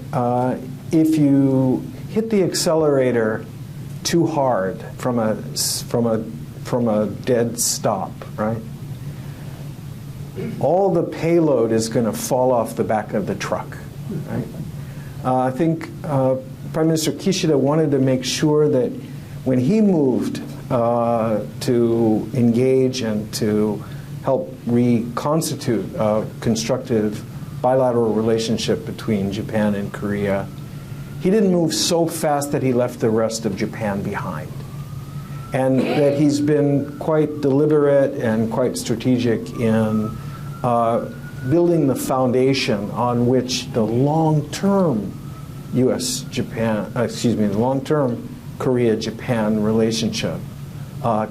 if you hit the accelerator too hard from a dead stop, right? All the payload is going to fall off the back of the truck, right? I think Prime Minister Kishida wanted to make sure that when he moved to engage and to help reconstitute a constructive bilateral relationship between Japan and Korea, he didn't move so fast that he left the rest of Japan behind. And that he's been quite deliberate and quite strategic in building the foundation on which the long-term the long-term Korea-Japan relationship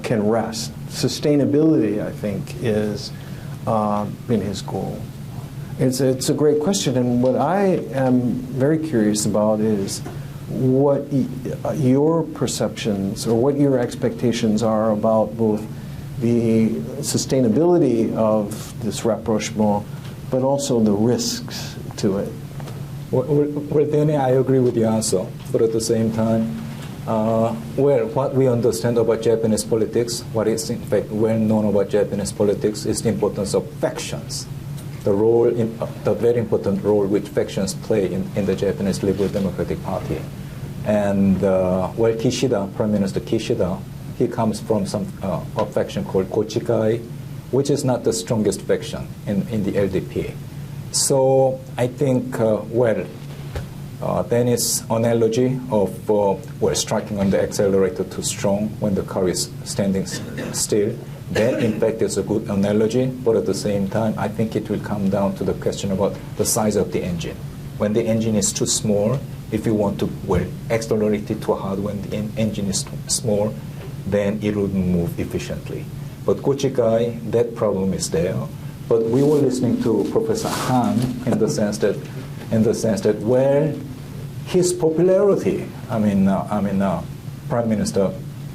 can rest. Sustainability, I think, is been his goal. It's a great question, and what I am very curious about is what your perceptions or what your expectations are about both the sustainability of this rapprochement, but also the risks to it. Well, Danny, I agree with the answer, but at the same time, what we understand about Japanese politics, what is in fact well known about Japanese politics, is the importance of factions. The very important role which factions play in the Japanese Liberal Democratic Party. And Kishida, Prime Minister Kishida, he comes from a faction called Gochikai, which is not the strongest faction in the LDP. So I think, Dennis' analogy of striking on the accelerator too strong when the car is standing still, that in fact is a good analogy, but at the same time, I think it will come down to the question about the size of the engine. When the engine is too small, if you want to accelerate it too hard when the engine is small, then it wouldn't move efficiently. But Gochikai, that problem is there. But we were listening to Professor Han in the sense that his popularity, Prime Minister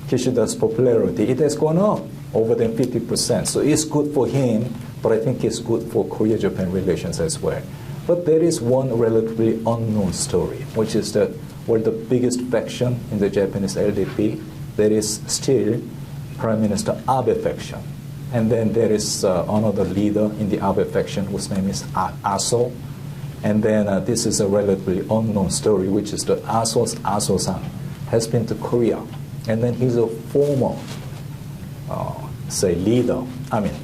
Kishida's popularity, it has gone up over than 50%. So it's good for him, but I think it's good for Korea-Japan relations as well. But there is one relatively unknown story, which is that the biggest faction in the Japanese LDP, there is still Prime Minister Abe faction. And then there is another leader in the Abe faction whose name is Aso. And then this is a relatively unknown story, which is that Aso-san has been to Korea. And then he's a former, leader.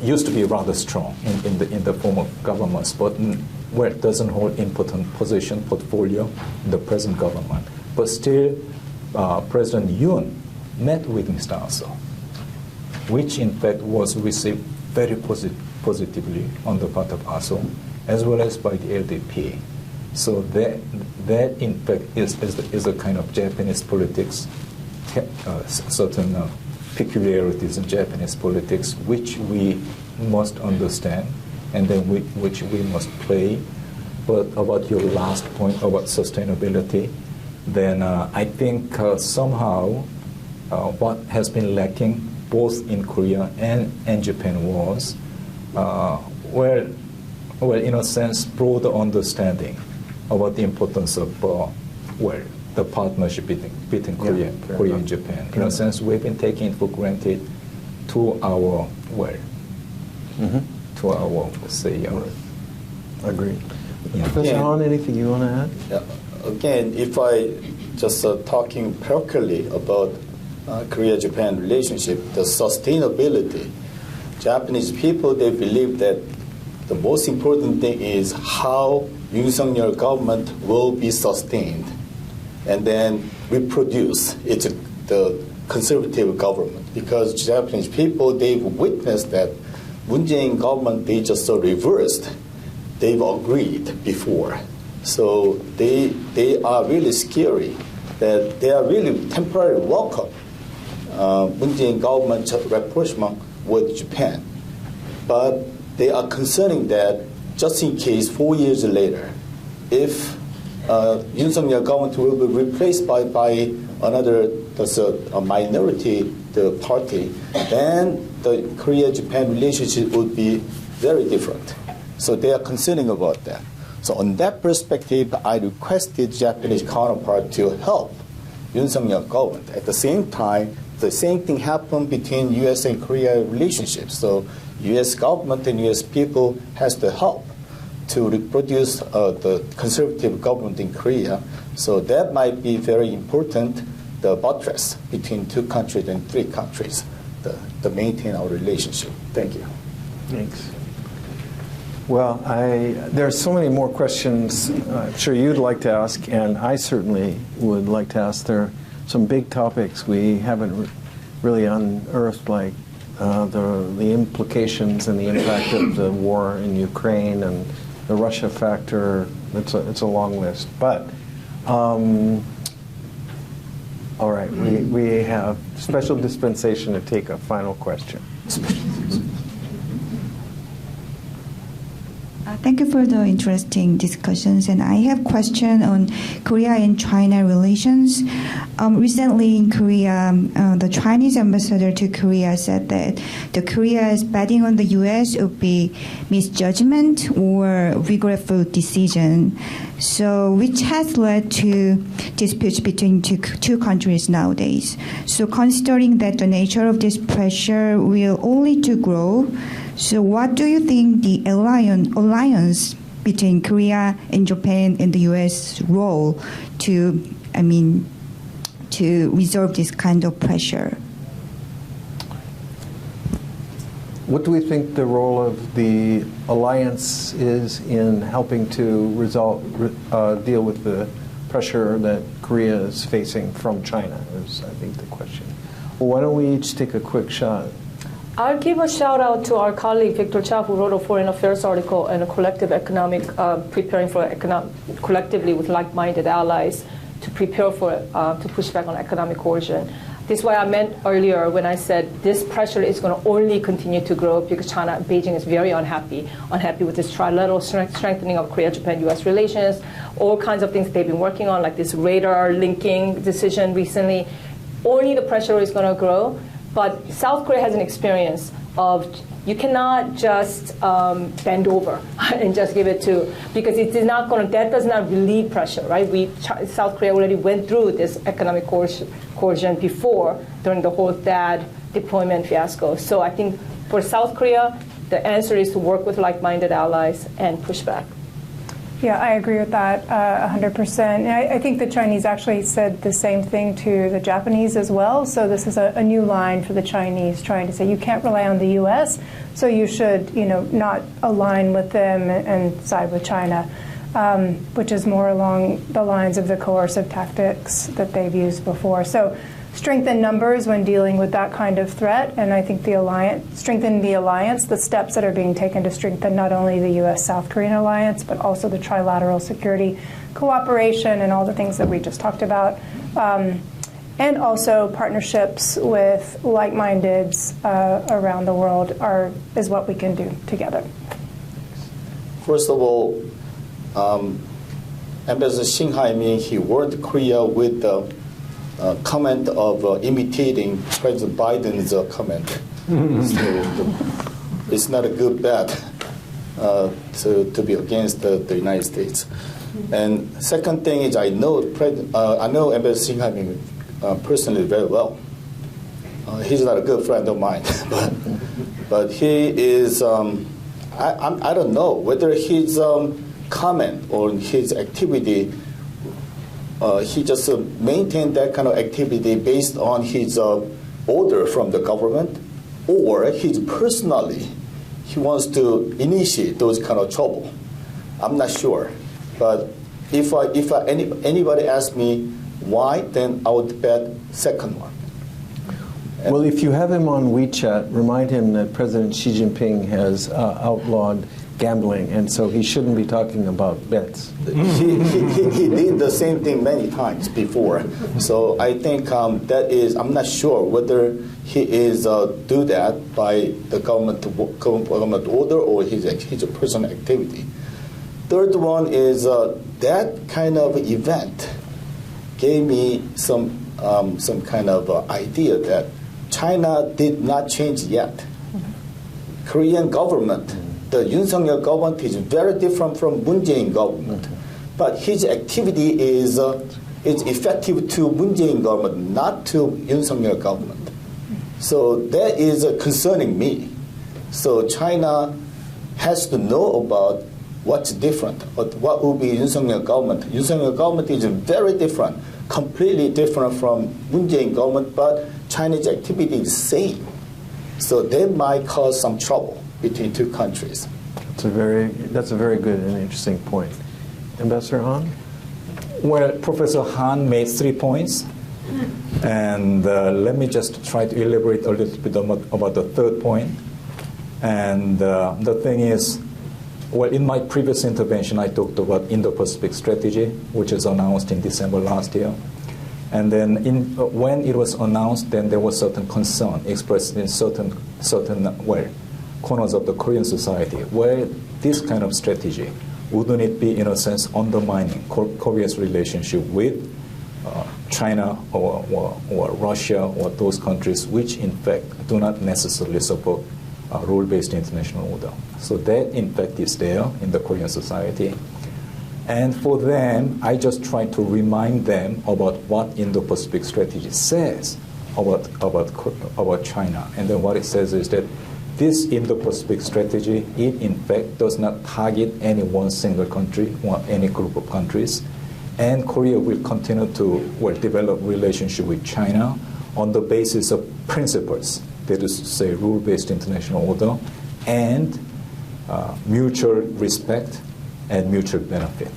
Used to be rather strong in the former governments, but doesn't hold important portfolio in the present government. But still, President Yoon met with Mr. Aso, which in fact was received very positively on the part of Aso, as well as by the LDP. So that in fact is a kind of Japanese politics, certain peculiarities in Japanese politics, which we must understand, and then which we must play. But about your last point about sustainability, then I think somehow what has been lacking both in Korea and Japan was, in a sense, broader understanding about the importance of the partnership between Korea and Japan. In a sense, we've been taking it for granted to our Agreed. Yeah. Professor Han, anything you want to add? Yeah. Again, if I just talking practically about Korea-Japan relationship, the sustainability, Japanese people, they believe that the most important thing is how Yoon Suk-yeol government will be sustained and then reproduce the conservative government. Because Japanese people, they've witnessed that Moon Jae-in government, they just reversed. They've agreed before. So they are really scary that they are really temporarily welcome Moon Jae-in government's rapprochement with Japan. But they are concerning that just in case 4 years later, if Yoon Suk-yeol government will be replaced by another that's a minority party, then the Korea-Japan relationship would be very different. So they are concerning about that. So on that perspective, I requested Japanese counterpart to help Yoon Suk-yeol government. At the same time, the same thing happened between U.S. and Korea relationships. So U.S. government and U.S. people has to help to reproduce the conservative government in Korea. So that might be very important, the buttress between 2 countries and 3 countries, to maintain our relationship. Thank you. Thanks. Well, there are so many more questions I'm sure you'd like to ask, and I certainly would like to ask. There are some big topics we haven't really unearthed, like the implications and the impact of the war in Ukraine and the Russia factor. It's a long list. But, all right, we have special dispensation to take a final question. Thank you for the interesting discussions. And I have a question on Korea and China relations. Recently in Korea, the Chinese ambassador to Korea said that the Korea's betting on the U.S. would be misjudgment or regretful decision. So, which has led to disputes between two countries nowadays. So, considering that the nature of this pressure will only to grow, so what do you think the alliance between Korea and Japan and the U.S. role to resolve this kind of pressure? What do we think the role of the alliance is in helping to deal with the pressure that Korea is facing from China, is I think the question. Well, why don't we each take a quick shot? I'll give a shout out to our colleague Victor Cha, who wrote a foreign affairs article and a collective economic, preparing for collectively with like-minded allies to prepare for to push back on economic coercion. This is why I meant earlier when I said this pressure is going to only continue to grow because China, Beijing is very unhappy with this trilateral strengthening of Korea-Japan-U.S. relations, all kinds of things they've been working on, like this radar linking decision recently. Only the pressure is going to grow. But South Korea has an experience of you cannot just bend over and just give it to, because it is not going to, that does not relieve pressure, right? South Korea already went through this economic coercion before during the whole THAAD deployment fiasco. So I think for South Korea, the answer is to work with like-minded allies and push back. Yeah, I agree with that 100%. And I think the Chinese actually said the same thing to the Japanese as well. So this is a new line for the Chinese, trying to say you can't rely on the U.S., so you should, not align with them and side with China, which is more along the lines of the coercive tactics that they've used before. So strengthen numbers when dealing with that kind of threat, and I think strengthen the alliance, the steps that are being taken to strengthen not only the U.S.-South Korean alliance, but also the trilateral security cooperation and all the things that we just talked about, and also partnerships with like-mindeds around the world is what we can do together. First of all, Ambassador Shin Hai-min, he warned Korea with the comment of imitating President Biden's comment. So it's not a good bet to be against the United States. And second thing is I know Ambassador Shin Hai-min personally very well. He's not a good friend of mine, but he is. I don't know whether his comment or his activity. He just maintained that kind of activity based on his order from the government, or he wants to initiate those kind of trouble. I'm not sure, but if anybody asks me why, then I would bet second one. Well, if you have him on WeChat, remind him that President Xi Jinping has outlawed gambling, and so he shouldn't be talking about bets. He did the same thing many times before. So I think that is, I'm not sure whether he is do that by the government order or his personal activity. Third one is that kind of event gave me some kind of idea that China did not change yet. Korean government, the Yoon Suk-Yeol government is very different from Moon Jae-in government, but his activity is effective to Moon Jae-in government, not to Yoon Suk-Yeol government. So that is concerning me. So China has to know about what's different, but what will be Yoon Suk-Yeol government. Yoon Suk-Yeol government is very different, completely different from Moon Jae-in government, but Chinese activity is the same. So that might cause some trouble between two countries. That's a very good and interesting point. Ambassador Han? Well, Professor Han made 3 points, and let me just try to elaborate a little bit about the third point. And the thing is, well, in my previous intervention, I talked about Indo-Pacific strategy, which was announced in December last year. And then when it was announced, then there was certain concern expressed in certain corners of the Korean society, where this kind of strategy, wouldn't it be, in a sense, undermining Korea's relationship with China or Russia or those countries which, in fact, do not necessarily support rule-based international order. So that, in fact, is there in the Korean society. And for them, I just try to remind them about what Indo-Pacific strategy says about China. And then what it says is that this Indo-Pacific strategy, it in fact does not target any one single country or any group of countries. And Korea will continue to develop relationship with China on the basis of principles, that is to say rule-based international order and mutual respect and mutual benefit.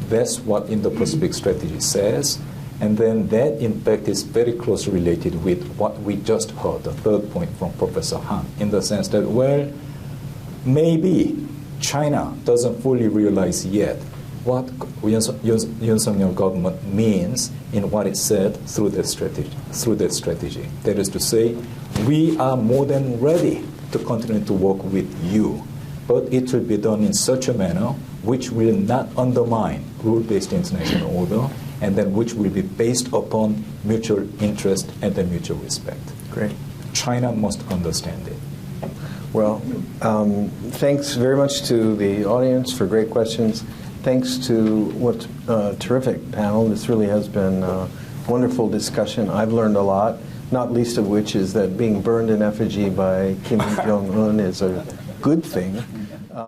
That's what Indo-Pacific strategy says. And then that, in fact, is very closely related with what we just heard, the third point from Professor Han, in the sense that, well, maybe China doesn't fully realize yet what Yoon Suk-Yeol government means in what it said through that strategy. That is to say, we are more than ready to continue to work with you, but it will be done in such a manner which will not undermine rule-based international order, and then which will be based upon mutual interest and then mutual respect. Great. China must understand it. Well, thanks very much to the audience for great questions. Thanks to what terrific panel. This really has been a wonderful discussion. I've learned a lot, not least of which is that being burned in effigy by Kim Jong-un is a good thing.